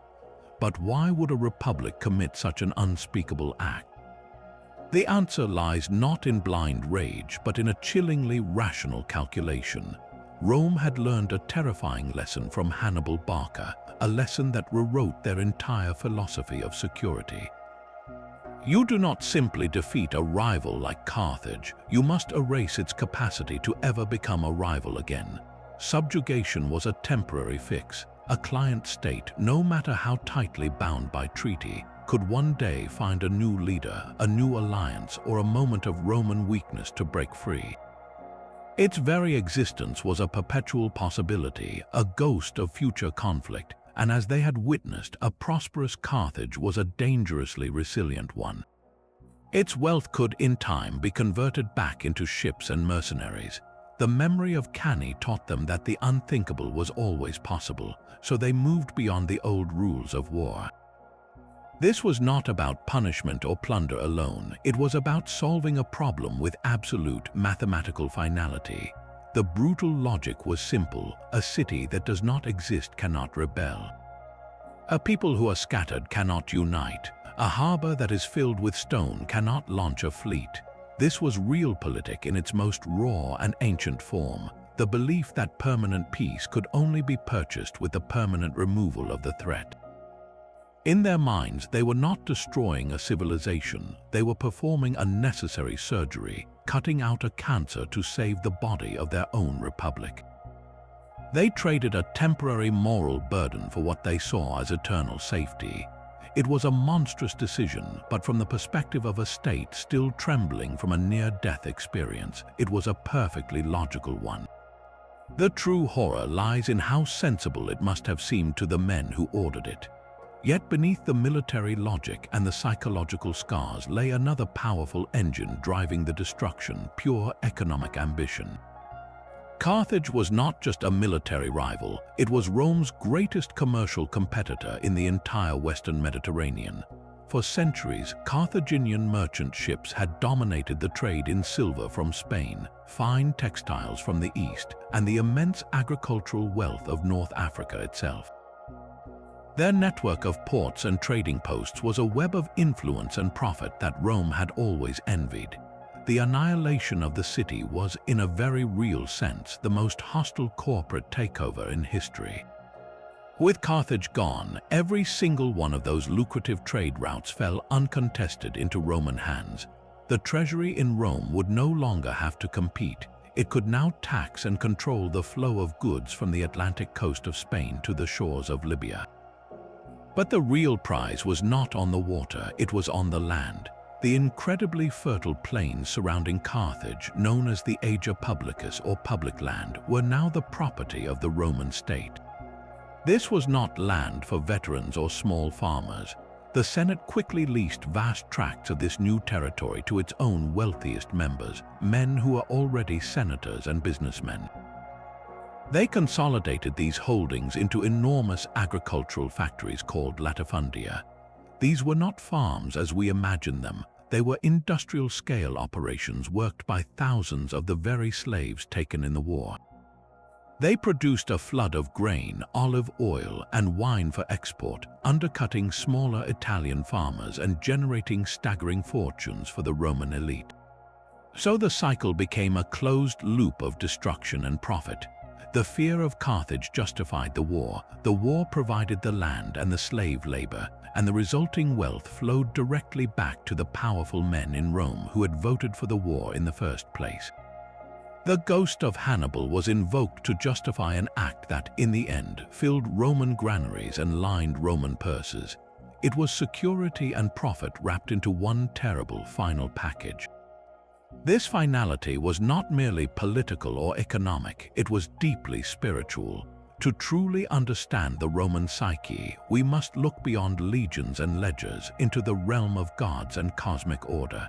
But why would a republic commit such an unspeakable act? The answer lies not in blind rage, but in a chillingly rational calculation. Rome had learned a terrifying lesson from Hannibal Barca, a lesson that rewrote their entire philosophy of security. You do not simply defeat a rival like Carthage, you must erase its capacity to ever become a rival again. Subjugation was a temporary fix. A client state, no matter how tightly bound by treaty, could one day find a new leader, a new alliance, or a moment of Roman weakness to break free. Its very existence was a perpetual possibility, a ghost of future conflict, and as they had witnessed, a prosperous Carthage was a dangerously resilient one. Its wealth could, in time, be converted back into ships and mercenaries. The memory of Cannae taught them that the unthinkable was always possible, so they moved beyond the old rules of war. This was not about punishment or plunder alone. It was about solving a problem with absolute mathematical finality. The brutal logic was simple: a city that does not exist cannot rebel. A people who are scattered cannot unite. A harbor that is filled with stone cannot launch a fleet. This was realpolitik in its most raw and ancient form, the belief that permanent peace could only be purchased with the permanent removal of the threat. In their minds, they were not destroying a civilization, they were performing a necessary surgery, cutting out a cancer to save the body of their own republic. They traded a temporary moral burden for what they saw as eternal safety. It was a monstrous decision, but from the perspective of a state still trembling from a near-death experience, it was a perfectly logical one. The true horror lies in how sensible it must have seemed to the men who ordered it. Yet beneath the military logic and the psychological scars lay another powerful engine driving the destruction: pure economic ambition. Carthage was not just a military rival, it was Rome's greatest commercial competitor in the entire Western Mediterranean. For centuries, Carthaginian merchant ships had dominated the trade in silver from Spain, fine textiles from the east, and the immense agricultural wealth of North Africa itself. Their network of ports and trading posts was a web of influence and profit that Rome had always envied. The annihilation of the city was, in a very real sense, the most hostile corporate takeover in history. With Carthage gone, every single one of those lucrative trade routes fell uncontested into Roman hands. The treasury in Rome would no longer have to compete. It could now tax and control the flow of goods from the Atlantic coast of Spain to the shores of Libya. But the real prize was not on the water, it was on the land. The incredibly fertile plains surrounding Carthage, known as the Ager Publicus or public land, were now the property of the Roman state. This was not land for veterans or small farmers. The Senate quickly leased vast tracts of this new territory to its own wealthiest members, men who were already senators and businessmen. They consolidated these holdings into enormous agricultural factories called latifundia. These were not farms as we imagine them. They were industrial-scale operations worked by thousands of the very slaves taken in the war. They produced a flood of grain, olive oil, and wine for export, undercutting smaller Italian farmers and generating staggering fortunes for the Roman elite. So the cycle became a closed loop of destruction and profit. The fear of Carthage justified the war provided the land and the slave labor, and the resulting wealth flowed directly back to the powerful men in Rome who had voted for the war in the first place. The ghost of Hannibal was invoked to justify an act that, in the end, filled Roman granaries and lined Roman purses. It was security and profit wrapped into one terrible final package. This finality was not merely political or economic, it was deeply spiritual. To truly understand the Roman psyche, we must look beyond legions and ledgers into the realm of gods and cosmic order.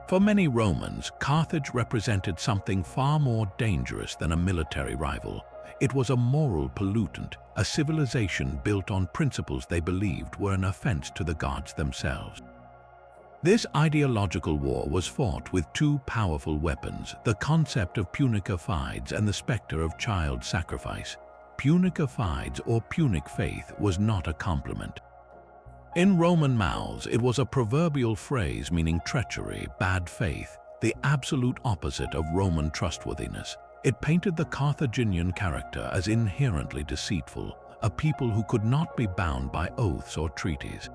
For many Romans, Carthage represented something far more dangerous than a military rival. It was a moral pollutant, a civilization built on principles they believed were an offense to the gods themselves. This ideological war was fought with two powerful weapons, the concept of punica fides and the specter of child sacrifice. Punica fides, or Punic faith, was not a compliment. In Roman mouths, it was a proverbial phrase meaning treachery, bad faith, the absolute opposite of Roman trustworthiness. It painted the Carthaginian character as inherently deceitful, a people who could not be bound by oaths or treaties.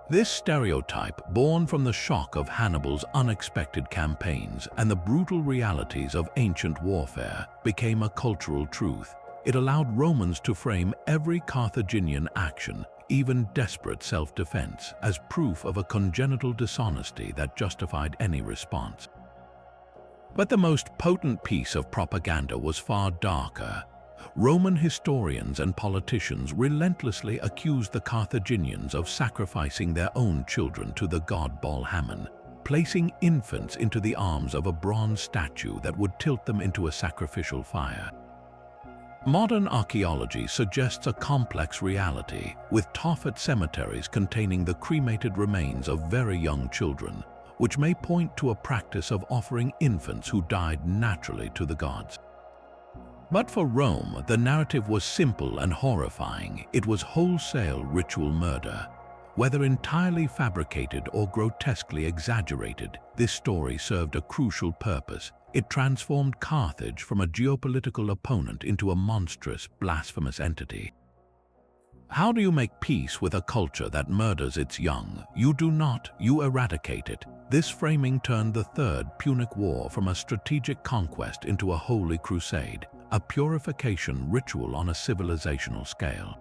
This stereotype, born from the shock of Hannibal's unexpected campaigns and the brutal realities of ancient warfare, became a cultural truth. It allowed Romans to frame every Carthaginian action, even desperate self-defense, as proof of a congenital dishonesty that justified any response. But the most potent piece of propaganda was far darker. Roman historians and politicians relentlessly accused the Carthaginians of sacrificing their own children to the god Baal-Hamon, placing infants into the arms of a bronze statue that would tilt them into a sacrificial fire. Modern archaeology suggests a complex reality, with Tophet cemeteries containing the cremated remains of very young children, which may point to a practice of offering infants who died naturally to the gods. But for Rome, the narrative was simple and horrifying. It was wholesale ritual murder. Whether entirely fabricated or grotesquely exaggerated, this story served a crucial purpose. It transformed Carthage from a geopolitical opponent into a monstrous, blasphemous entity. How do you make peace with a culture that murders its young? You do not, you eradicate it. This framing turned the Third Punic War from a strategic conquest into a holy crusade, a purification ritual on a civilizational scale.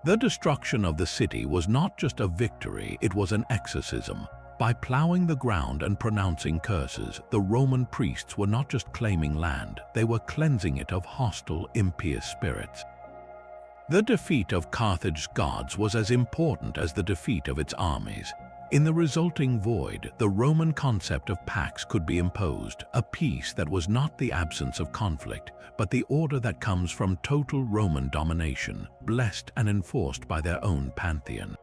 The destruction of the city was not just a victory, it was an exorcism. By plowing the ground and pronouncing curses, the Roman priests were not just claiming land, they were cleansing it of hostile, impious spirits. The defeat of Carthage's gods was as important as the defeat of its armies. In the resulting void, the Roman concept of pax could be imposed, a peace that was not the absence of conflict, but the order that comes from total Roman domination, blessed and enforced by their own pantheon.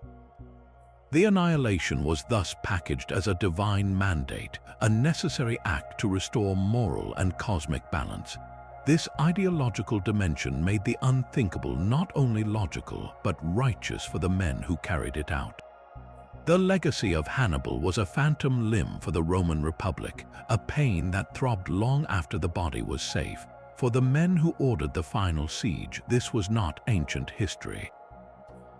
The annihilation was thus packaged as a divine mandate, a necessary act to restore moral and cosmic balance. This ideological dimension made the unthinkable not only logical, but righteous for the men who carried it out. The legacy of Hannibal was a phantom limb for the Roman Republic, a pain that throbbed long after the body was safe. For the men who ordered the final siege, this was not ancient history.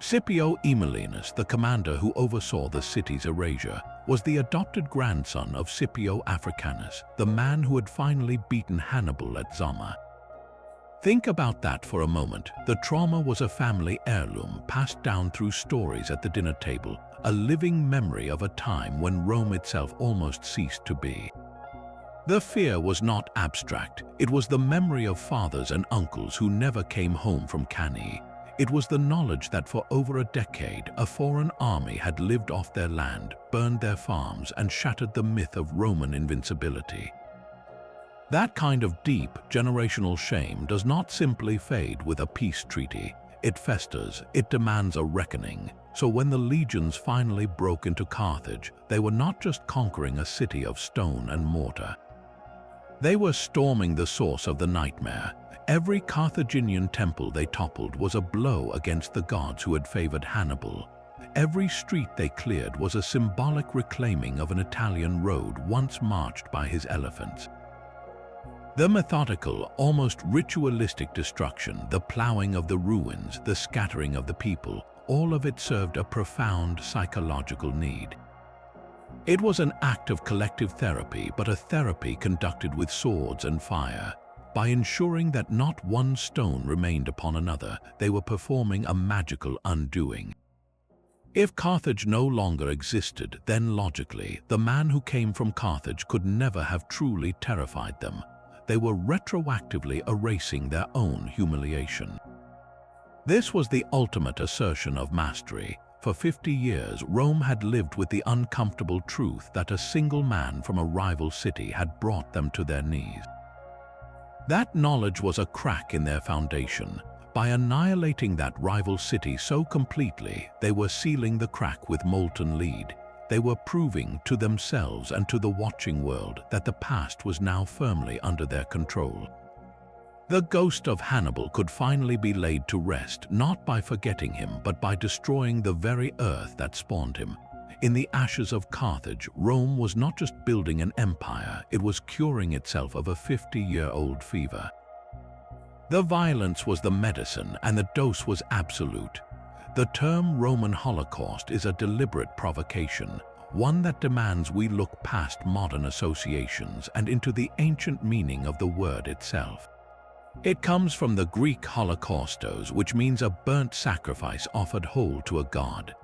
Scipio Aemilianus, the commander who oversaw the city's erasure, was the adopted grandson of Scipio Africanus, the man who had finally beaten Hannibal at Zama. Think about that for a moment. The trauma was a family heirloom passed down through stories at the dinner table, a living memory of a time when Rome itself almost ceased to be. The fear was not abstract. It was the memory of fathers and uncles who never came home from Cannae. It was the knowledge that for over a decade, a foreign army had lived off their land, burned their farms, and shattered the myth of Roman invincibility. That kind of deep, generational shame does not simply fade with a peace treaty. It festers, it demands a reckoning. So when the legions finally broke into Carthage, they were not just conquering a city of stone and mortar. They were storming the source of the nightmare. Every Carthaginian temple they toppled was a blow against the gods who had favored Hannibal. Every street they cleared was a symbolic reclaiming of an Italian road once marched by his elephants. The methodical, almost ritualistic destruction, the plowing of the ruins, the scattering of the people, all of it served a profound psychological need. It was an act of collective therapy, but a therapy conducted with swords and fire. By ensuring that not one stone remained upon another, they were performing a magical undoing. If Carthage no longer existed, then logically, the man who came from Carthage could never have truly terrified them. They were retroactively erasing their own humiliation. This was the ultimate assertion of mastery. For 50 years, Rome had lived with the uncomfortable truth that a single man from a rival city had brought them to their knees. That knowledge was a crack in their foundation. By annihilating that rival city so completely, they were sealing the crack with molten lead. They were proving to themselves and to the watching world that the past was now firmly under their control. The ghost of Hannibal could finally be laid to rest, not by forgetting him, but by destroying the very earth that spawned him. In the ashes of Carthage, Rome was not just building an empire, it was curing itself of a 50-year-old fever. The violence was the medicine, and the dose was absolute. The term Roman Holocaust is a deliberate provocation, one that demands we look past modern associations and into the ancient meaning of the word itself. It comes from the Greek holocaustos, which means a burnt sacrifice offered whole to a god.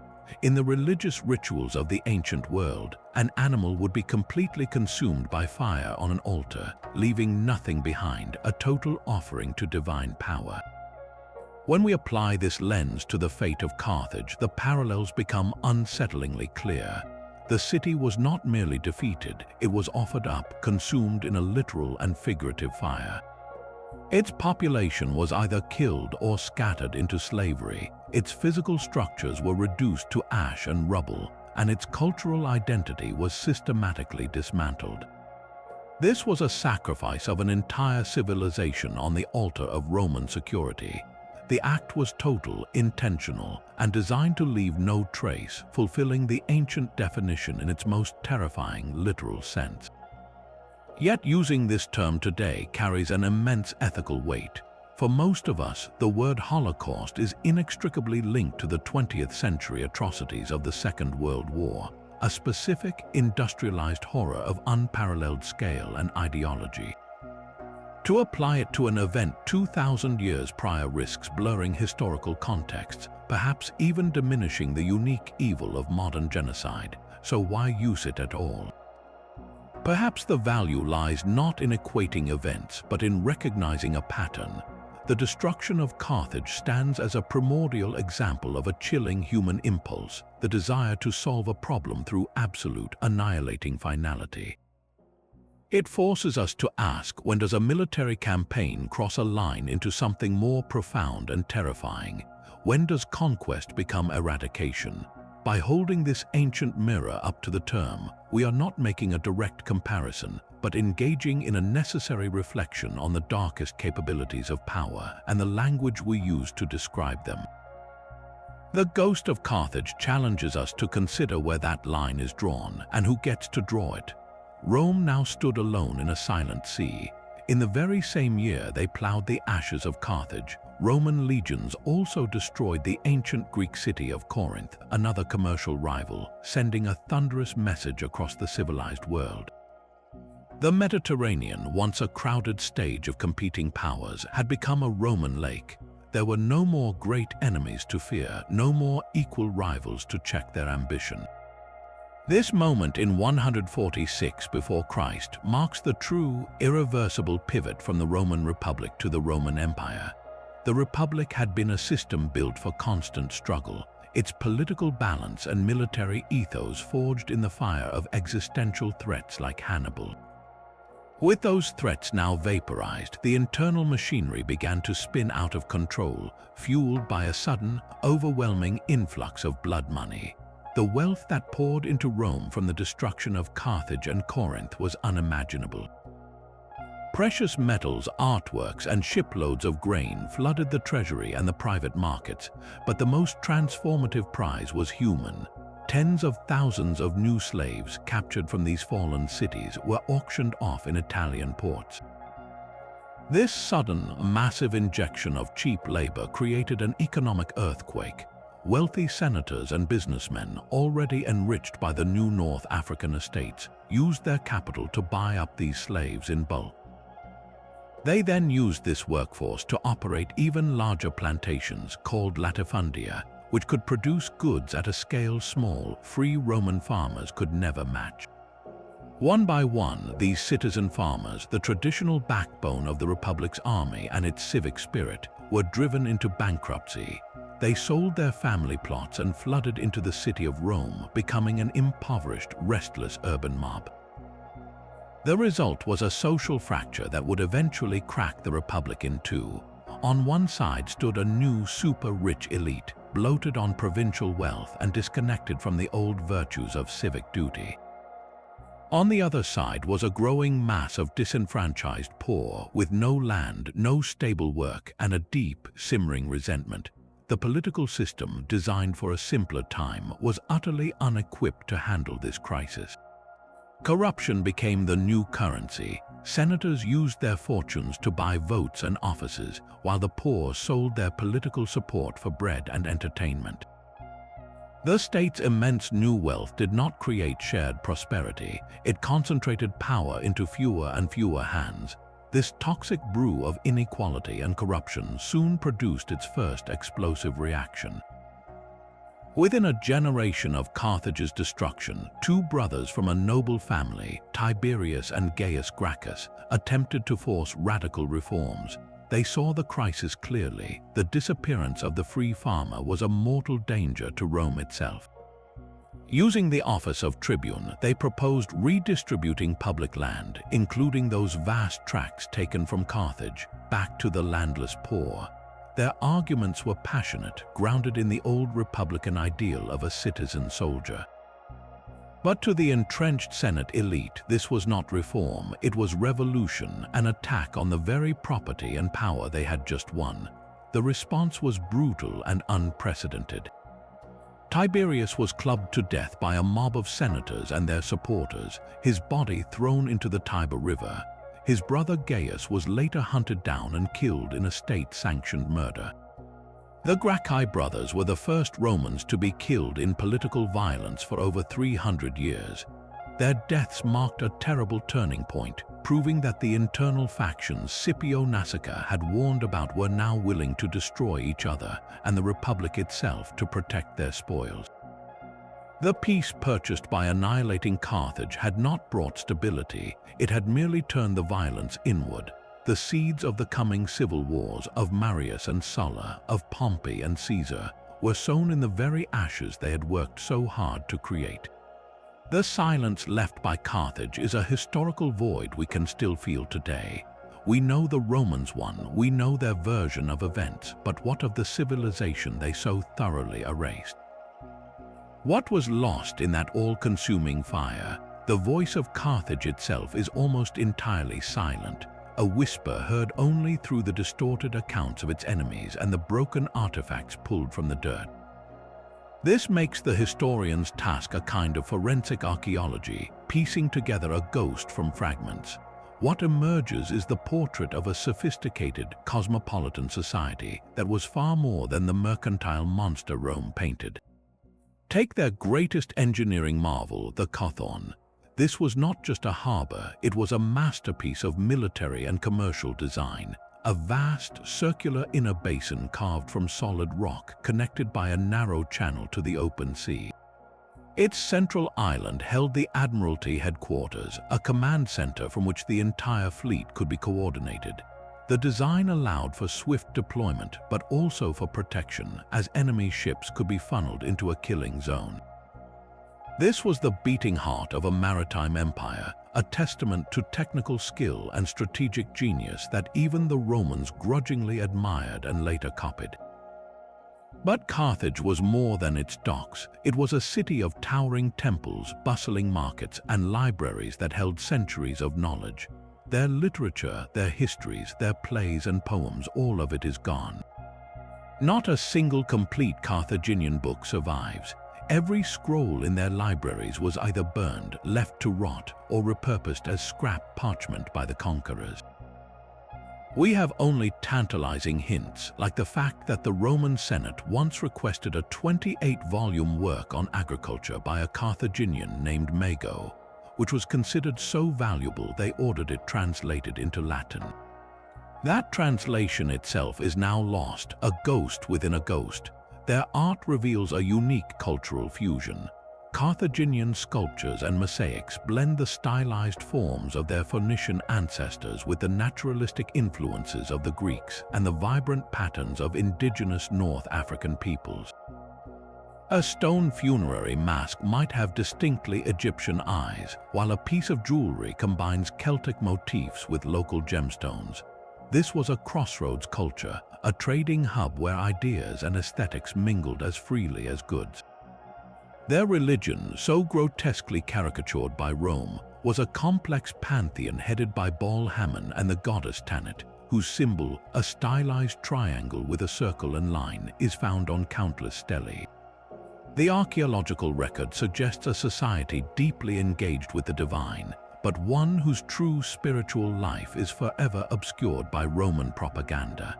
In the religious rituals of the ancient world, an animal would be completely consumed by fire on an altar, leaving nothing behind, a total offering to divine power. When we apply this lens to the fate of Carthage, the parallels become unsettlingly clear. The city was not merely defeated, it was offered up, consumed in a literal and figurative fire. Its population was either killed or scattered into slavery, its physical structures were reduced to ash and rubble, and its cultural identity was systematically dismantled. This was a sacrifice of an entire civilization on the altar of Roman security. The act was total, intentional, and designed to leave no trace, fulfilling the ancient definition in its most terrifying literal sense. Yet using this term today carries an immense ethical weight. For most of us, the word Holocaust is inextricably linked to the 20th century atrocities of the Second World War, a specific, industrialized horror of unparalleled scale and ideology. To apply it to an event 2,000 years prior risks blurring historical contexts, perhaps even diminishing the unique evil of modern genocide. So why use it at all? Perhaps the value lies not in equating events, but in recognizing a pattern. The destruction of Carthage stands as a primordial example of a chilling human impulse, the desire to solve a problem through absolute, annihilating finality. It forces us to ask, when does a military campaign cross a line into something more profound and terrifying? When does conquest become eradication? By holding this ancient mirror up to the term, we are not making a direct comparison, but engaging in a necessary reflection on the darkest capabilities of power and the language we use to describe them. The ghost of Carthage challenges us to consider where that line is drawn and who gets to draw it. Rome now stood alone in a silent sea. In the very same year they plowed the ashes of Carthage, Roman legions also destroyed the ancient Greek city of Corinth, another commercial rival, sending a thunderous message across the civilized world. The Mediterranean, once a crowded stage of competing powers, had become a Roman lake. There were no more great enemies to fear, no more equal rivals to check their ambition. This moment in 146 before Christ marks the true, irreversible pivot from the Roman Republic to the Roman Empire. The Republic had been a system built for constant struggle, its political balance and military ethos forged in the fire of existential threats like Hannibal. With those threats now vaporized, the internal machinery began to spin out of control, fueled by a sudden, overwhelming influx of blood money. The wealth that poured into Rome from the destruction of Carthage and Corinth was unimaginable. Precious metals, artworks, and shiploads of grain flooded the treasury and the private markets, but the most transformative prize was human. Tens of thousands of new slaves captured from these fallen cities were auctioned off in Italian ports. This sudden, massive injection of cheap labor created an economic earthquake. Wealthy senators and businessmen, already enriched by the new North African estates, used their capital to buy up these slaves in bulk. They then used this workforce to operate even larger plantations called latifundia, which could produce goods at a scale small, free Roman farmers could never match. One by one, these citizen farmers, the traditional backbone of the Republic's army and its civic spirit, were driven into bankruptcy. They sold their family plots and flooded into the city of Rome, becoming an impoverished, restless urban mob. The result was a social fracture that would eventually crack the Republic in two. On one side stood a new super-rich elite, bloated on provincial wealth and disconnected from the old virtues of civic duty. On the other side was a growing mass of disenfranchised poor with no land, no stable work, and a deep, simmering resentment. The political system, designed for a simpler time, was utterly unequipped to handle this crisis. Corruption became the new currency. Senators used their fortunes to buy votes and offices, while the poor sold their political support for bread and entertainment. The state's immense new wealth did not create shared prosperity. It concentrated power into fewer and fewer hands. This toxic brew of inequality and corruption soon produced its first explosive reaction. Within a generation of Carthage's destruction, two brothers from a noble family, Tiberius and Gaius Gracchus, attempted to force radical reforms. They saw the crisis clearly. The disappearance of the free farmer was a mortal danger to Rome itself. Using the office of tribune, they proposed redistributing public land, including those vast tracts taken from Carthage, back to the landless poor. Their arguments were passionate, grounded in the old republican ideal of a citizen soldier. But to the entrenched Senate elite, this was not reform, it was revolution, an attack on the very property and power they had just won. The response was brutal and unprecedented. Tiberius was clubbed to death by a mob of senators and their supporters, his body thrown into the Tiber River. His brother Gaius was later hunted down and killed in a state-sanctioned murder. The Gracchi brothers were the first Romans to be killed in political violence for over 300 years. Their deaths marked a terrible turning point, proving that the internal factions Scipio Nasica had warned about were now willing to destroy each other and the Republic itself to protect their spoils. The peace purchased by annihilating Carthage had not brought stability, it had merely turned the violence inward. The seeds of the coming civil wars of Marius and Sulla, of Pompey and Caesar, were sown in the very ashes they had worked so hard to create. The silence left by Carthage is a historical void we can still feel today. We know the Romans won, we know their version of events, but what of the civilization they so thoroughly erased? What was lost in that all-consuming fire? The voice of Carthage itself is almost entirely silent, a whisper heard only through the distorted accounts of its enemies and the broken artifacts pulled from the dirt. This makes the historian's task a kind of forensic archaeology, piecing together a ghost from fragments. What emerges is the portrait of a sophisticated, cosmopolitan society that was far more than the mercantile monster Rome painted. Take their greatest engineering marvel, the Cathon. This was not just a harbor, it was a masterpiece of military and commercial design. A vast, circular inner basin carved from solid rock, connected by a narrow channel to the open sea. Its central island held the Admiralty headquarters, a command center from which the entire fleet could be coordinated. The design allowed for swift deployment, but also for protection, as enemy ships could be funneled into a killing zone. This was the beating heart of a maritime empire, a testament to technical skill and strategic genius that even the Romans grudgingly admired and later copied. But Carthage was more than its docks. It was a city of towering temples, bustling markets, and libraries that held centuries of knowledge. Their literature, their histories, their plays and poems, all of it is gone. Not a single complete Carthaginian book survives. Every scroll in their libraries was either burned, left to rot, or repurposed as scrap parchment by the conquerors. We have only tantalizing hints, like the fact that the Roman Senate once requested a 28-volume work on agriculture by a Carthaginian named Mago, which was considered so valuable they ordered it translated into Latin. That translation itself is now lost, a ghost within a ghost. Their art reveals a unique cultural fusion. Carthaginian sculptures and mosaics blend the stylized forms of their Phoenician ancestors with the naturalistic influences of the Greeks and the vibrant patterns of indigenous North African peoples. A stone funerary mask might have distinctly Egyptian eyes, while a piece of jewelry combines Celtic motifs with local gemstones. This was a crossroads culture, a trading hub where ideas and aesthetics mingled as freely as goods. Their religion, so grotesquely caricatured by Rome, was a complex pantheon headed by Baal Hammon and the goddess Tanit, whose symbol, a stylized triangle with a circle and line, is found on countless stelae. The archaeological record suggests a society deeply engaged with the divine, but one whose true spiritual life is forever obscured by Roman propaganda.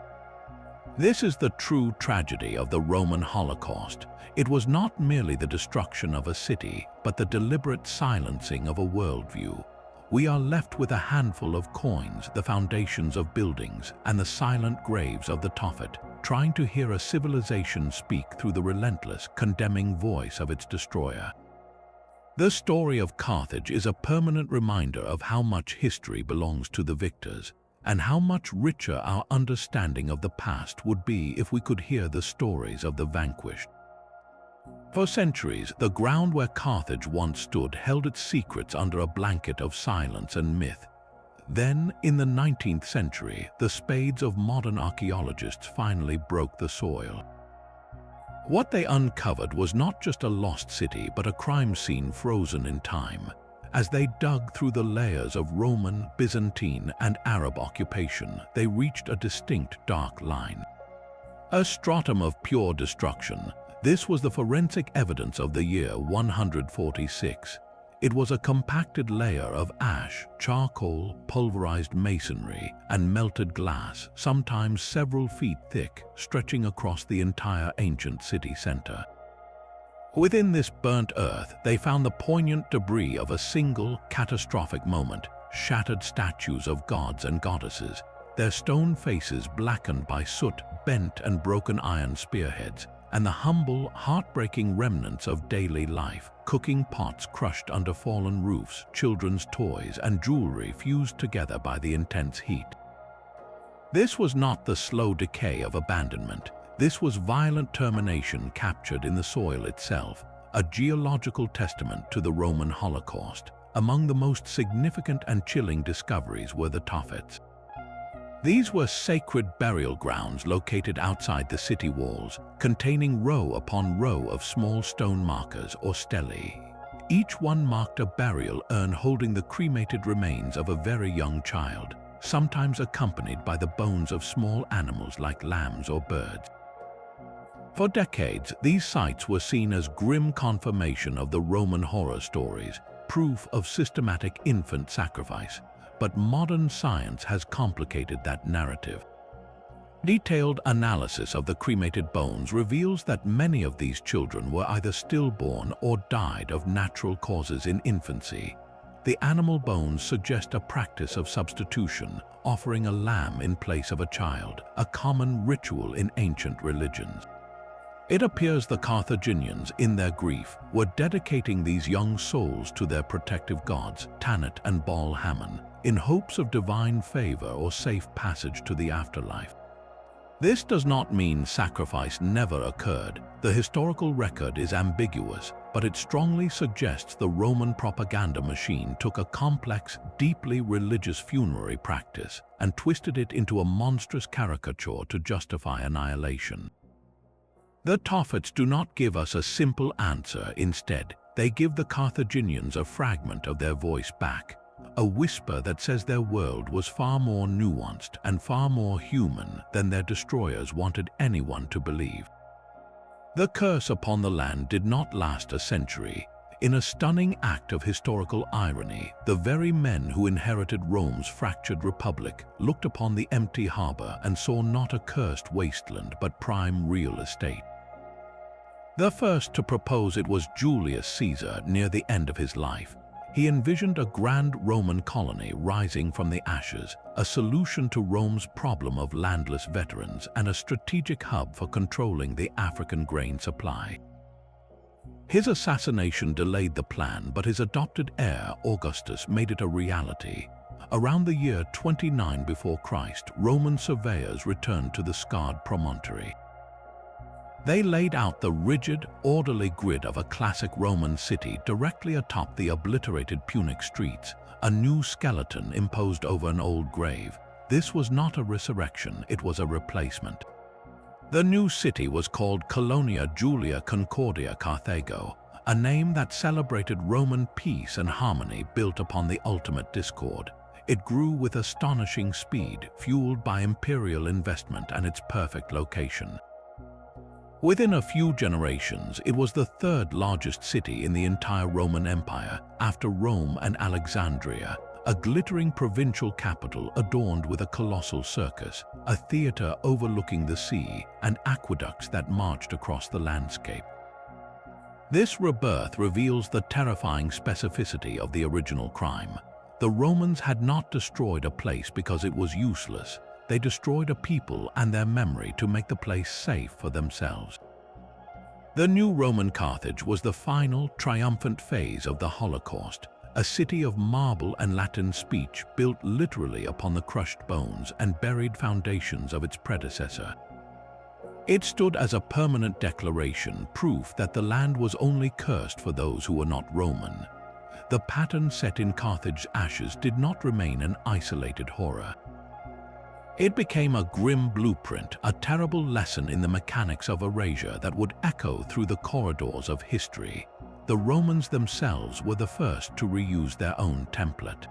This is the true tragedy of the Roman Holocaust. It was not merely the destruction of a city, but the deliberate silencing of a worldview. We are left with a handful of coins, the foundations of buildings, and the silent graves of the Tophet, trying to hear a civilization speak through the relentless, condemning voice of its destroyer. The story of Carthage is a permanent reminder of how much history belongs to the victors, and how much richer our understanding of the past would be if we could hear the stories of the vanquished. For centuries, the ground where Carthage once stood held its secrets under a blanket of silence and myth. Then, in the 19th century, the spades of modern archaeologists finally broke the soil. What they uncovered was not just a lost city, but a crime scene frozen in time. As they dug through the layers of Roman, Byzantine, and Arab occupation, they reached a distinct dark line. A stratum of pure destruction. This was the forensic evidence of the year 146. It was a compacted layer of ash, charcoal, pulverized masonry, and melted glass, sometimes several feet thick, stretching across the entire ancient city center. Within this burnt earth, they found the poignant debris of a single, catastrophic moment, shattered statues of gods and goddesses, their stone faces blackened by soot, bent and broken iron spearheads, and the humble, heartbreaking remnants of daily life, cooking pots crushed under fallen roofs, children's toys, and jewelry fused together by the intense heat. This was not the slow decay of abandonment. This was violent termination captured in the soil itself, a geological testament to the Roman Holocaust. Among the most significant and chilling discoveries were the Tophets. These were sacred burial grounds located outside the city walls, containing row upon row of small stone markers or stelae. Each one marked a burial urn holding the cremated remains of a very young child, sometimes accompanied by the bones of small animals like lambs or birds. For decades, these sites were seen as grim confirmation of the Roman horror stories, proof of systematic infant sacrifice. But modern science has complicated that narrative. Detailed analysis of the cremated bones reveals that many of these children were either stillborn or died of natural causes in infancy. The animal bones suggest a practice of substitution, offering a lamb in place of a child, a common ritual in ancient religions. It appears the Carthaginians, in their grief, were dedicating these young souls to their protective gods, Tanit and Baal Hammon, in hopes of divine favor or safe passage to the afterlife. This does not mean sacrifice never occurred. The historical record is ambiguous, but it strongly suggests the Roman propaganda machine took a complex, deeply religious funerary practice and twisted it into a monstrous caricature to justify annihilation. The Tophets do not give us a simple answer. Instead, they give the Carthaginians a fragment of their voice back, a whisper that says their world was far more nuanced and far more human than their destroyers wanted anyone to believe. The curse upon the land did not last a century. In a stunning act of historical irony, the very men who inherited Rome's fractured republic looked upon the empty harbor and saw not a cursed wasteland but prime real estate. The first to propose it was Julius Caesar near the end of his life. He envisioned a grand Roman colony rising from the ashes, a solution to Rome's problem of landless veterans and a strategic hub for controlling the African grain supply. His assassination delayed the plan, but his adopted heir, Augustus, made it a reality. Around the year 29 before Christ, Roman surveyors returned to the scarred promontory. They laid out the rigid, orderly grid of a classic Roman city directly atop the obliterated Punic streets, a new skeleton imposed over an old grave. This was not a resurrection, it was a replacement. The new city was called Colonia Julia Concordia Carthago, a name that celebrated Roman peace and harmony built upon the ultimate discord. It grew with astonishing speed, fueled by imperial investment and its perfect location. Within a few generations, it was the third largest city in the entire Roman Empire, after Rome and Alexandria, a glittering provincial capital adorned with a colossal circus, a theater overlooking the sea, and aqueducts that marched across the landscape. This rebirth reveals the terrifying specificity of the original crime. The Romans had not destroyed a place because it was useless. They destroyed a people and their memory to make the place safe for themselves. The new Roman Carthage was the final, triumphant phase of the Holocaust, a city of marble and Latin speech built literally upon the crushed bones and buried foundations of its predecessor. It stood as a permanent declaration, proof that the land was only cursed for those who were not Roman. The pattern set in Carthage's ashes did not remain an isolated horror. It became a grim blueprint, a terrible lesson in the mechanics of erasure that would echo through the corridors of history. The Romans themselves were the first to reuse their own template.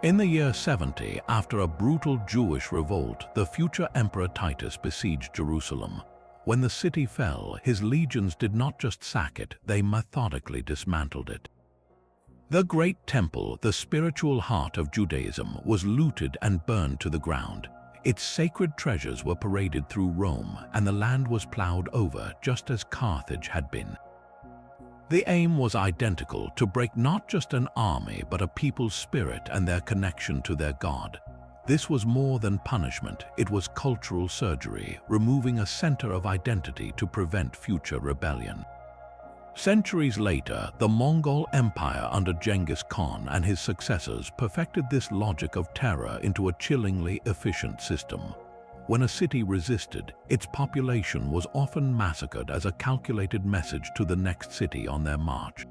In the year 70, after a brutal Jewish revolt, the future Emperor Titus besieged Jerusalem. When the city fell, his legions did not just sack it, they methodically dismantled it. The Great Temple, the spiritual heart of Judaism, was looted and burned to the ground. Its sacred treasures were paraded through Rome, and the land was plowed over just as Carthage had been. The aim was identical, to break not just an army but a people's spirit and their connection to their God. This was more than punishment, it was cultural surgery, removing a center of identity to prevent future rebellion. Centuries later, the Mongol Empire under Genghis Khan and his successors perfected this logic of terror into a chillingly efficient system. When a city resisted, its population was often massacred as a calculated message to the next city on their march.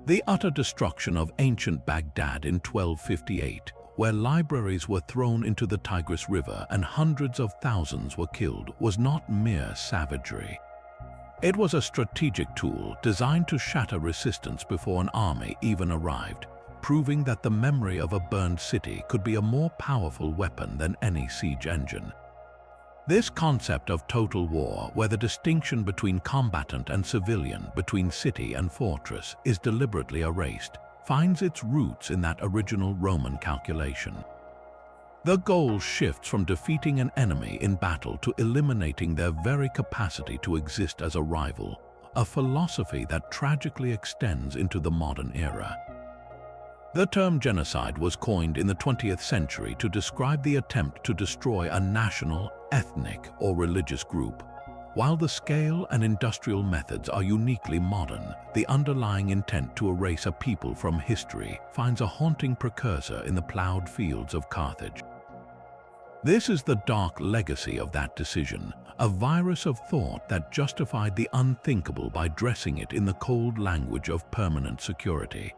The utter destruction of ancient Baghdad in 1258, where libraries were thrown into the Tigris River and hundreds of thousands were killed, was not mere savagery. It was a strategic tool designed to shatter resistance before an army even arrived, proving that the memory of a burned city could be a more powerful weapon than any siege engine. This concept of total war, where the distinction between combatant and civilian, between city and fortress, is deliberately erased, finds its roots in that original Roman calculation. The goal shifts from defeating an enemy in battle to eliminating their very capacity to exist as a rival, a philosophy that tragically extends into the modern era. The term genocide was coined in the 20th century to describe the attempt to destroy a national, ethnic, or religious group. While the scale and industrial methods are uniquely modern, the underlying intent to erase a people from history finds a haunting precursor in the plowed fields of Carthage. This is the dark legacy of that decision, a virus of thought that justified the unthinkable by dressing it in the cold language of permanent security.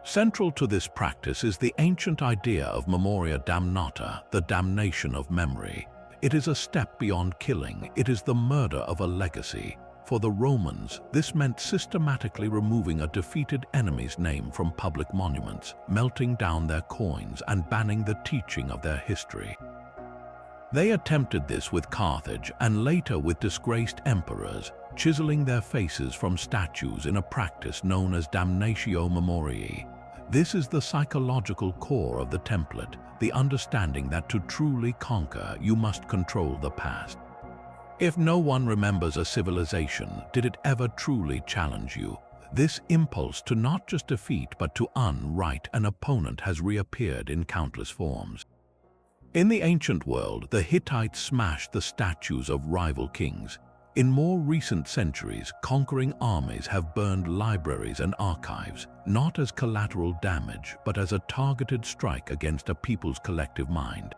Central to this practice is the ancient idea of memoria damnata, the damnation of memory. It is a step beyond killing. It is the murder of a legacy. For the Romans, this meant systematically removing a defeated enemy's name from public monuments, melting down their coins, and banning the teaching of their history. They attempted this with Carthage and later with disgraced emperors, chiseling their faces from statues in a practice known as damnatio memoriae. This is the psychological core of the template, the understanding that to truly conquer, you must control the past. If no one remembers a civilization, did it ever truly challenge you? This impulse to not just defeat but to unright an opponent has reappeared in countless forms. In the ancient world, the Hittites smashed the statues of rival kings. In more recent centuries, conquering armies have burned libraries and archives, not as collateral damage, but as a targeted strike against a people's collective mind.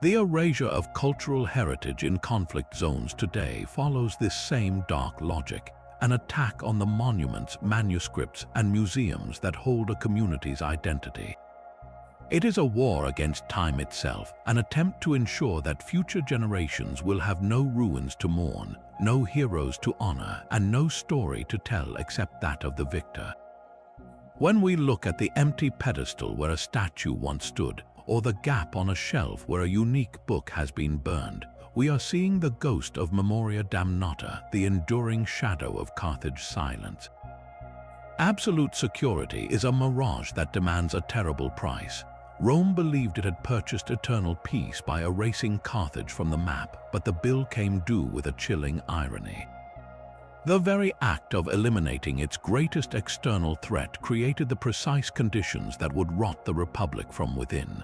The erasure of cultural heritage in conflict zones today follows this same dark logic, an attack on the monuments, manuscripts, and museums that hold a community's identity. It is a war against time itself, an attempt to ensure that future generations will have no ruins to mourn, no heroes to honor, and no story to tell except that of the victor. When we look at the empty pedestal where a statue once stood, or the gap on a shelf where a unique book has been burned, we are seeing the ghost of memoria damnata, the enduring shadow of Carthage's silence. Absolute security is a mirage that demands a terrible price. Rome believed it had purchased eternal peace by erasing Carthage from the map, but the bill came due with a chilling irony. The very act of eliminating its greatest external threat created the precise conditions that would rot the Republic from within.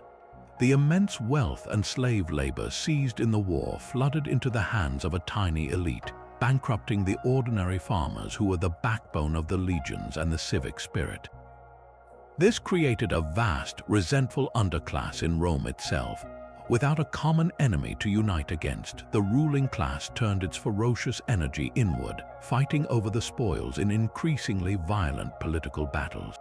The immense wealth and slave labor seized in the war flooded into the hands of a tiny elite, bankrupting the ordinary farmers who were the backbone of the legions and the civic spirit. This created a vast, resentful underclass in Rome itself. Without a common enemy to unite against, the ruling class turned its ferocious energy inward, fighting over the spoils in increasingly violent political battles.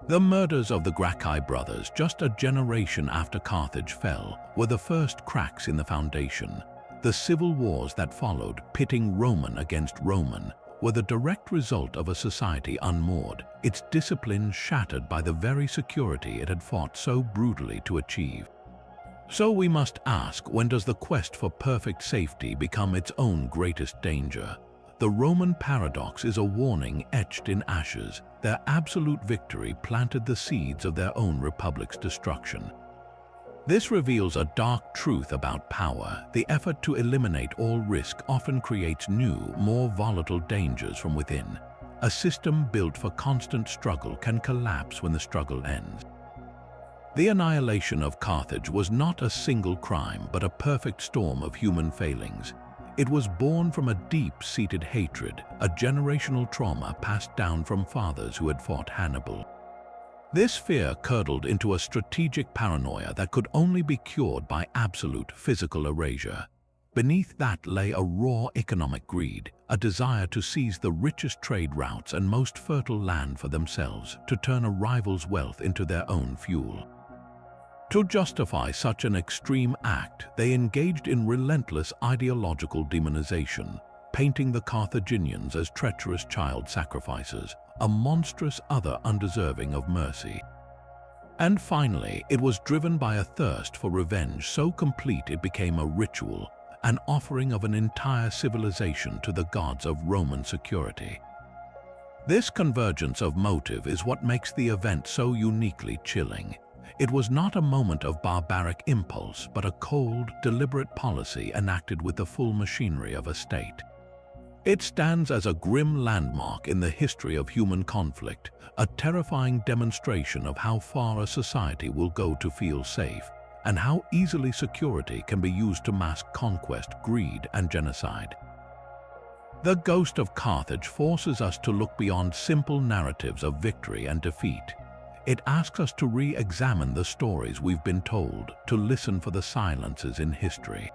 The murders of the Gracchi brothers, just a generation after Carthage fell, were the first cracks in the foundation. The civil wars that followed, pitting Roman against Roman, were the direct result of a society unmoored, its discipline shattered by the very security it had fought so brutally to achieve. So we must ask, when does the quest for perfect safety become its own greatest danger? The Roman paradox is a warning etched in ashes. Their absolute victory planted the seeds of their own republic's destruction. This reveals a dark truth about power. The effort to eliminate all risk often creates new, more volatile dangers from within. A system built for constant struggle can collapse when the struggle ends. The annihilation of Carthage was not a single crime, but a perfect storm of human failings. It was born from a deep-seated hatred, a generational trauma passed down from fathers who had fought Hannibal. This fear curdled into a strategic paranoia that could only be cured by absolute physical erasure. Beneath that lay a raw economic greed, a desire to seize the richest trade routes and most fertile land for themselves, to turn a rival's wealth into their own fuel. To justify such an extreme act, they engaged in relentless ideological demonization, painting the Carthaginians as treacherous child sacrifices, a monstrous other undeserving of mercy. And finally, it was driven by a thirst for revenge so complete it became a ritual, an offering of an entire civilization to the gods of Roman security. This convergence of motive is what makes the event so uniquely chilling. It was not a moment of barbaric impulse, but a cold, deliberate policy enacted with the full machinery of a state. It stands as a grim landmark in the history of human conflict, a terrifying demonstration of how far a society will go to feel safe, and how easily security can be used to mask conquest, greed, and genocide. The ghost of Carthage forces us to look beyond simple narratives of victory and defeat. It asks us to re-examine the stories we've been told, to listen for the silences in history.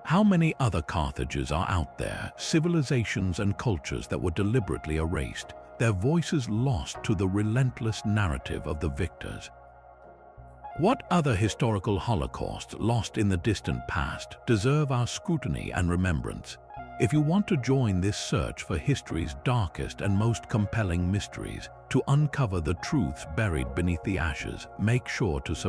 How many other Carthages are out there, civilizations and cultures that were deliberately erased, their voices lost to the relentless narrative of the victors? What other historical holocausts lost in the distant past deserve our scrutiny and remembrance? If you want to join this search for history's darkest and most compelling mysteries, to uncover the truths buried beneath the ashes, make sure to subscribe.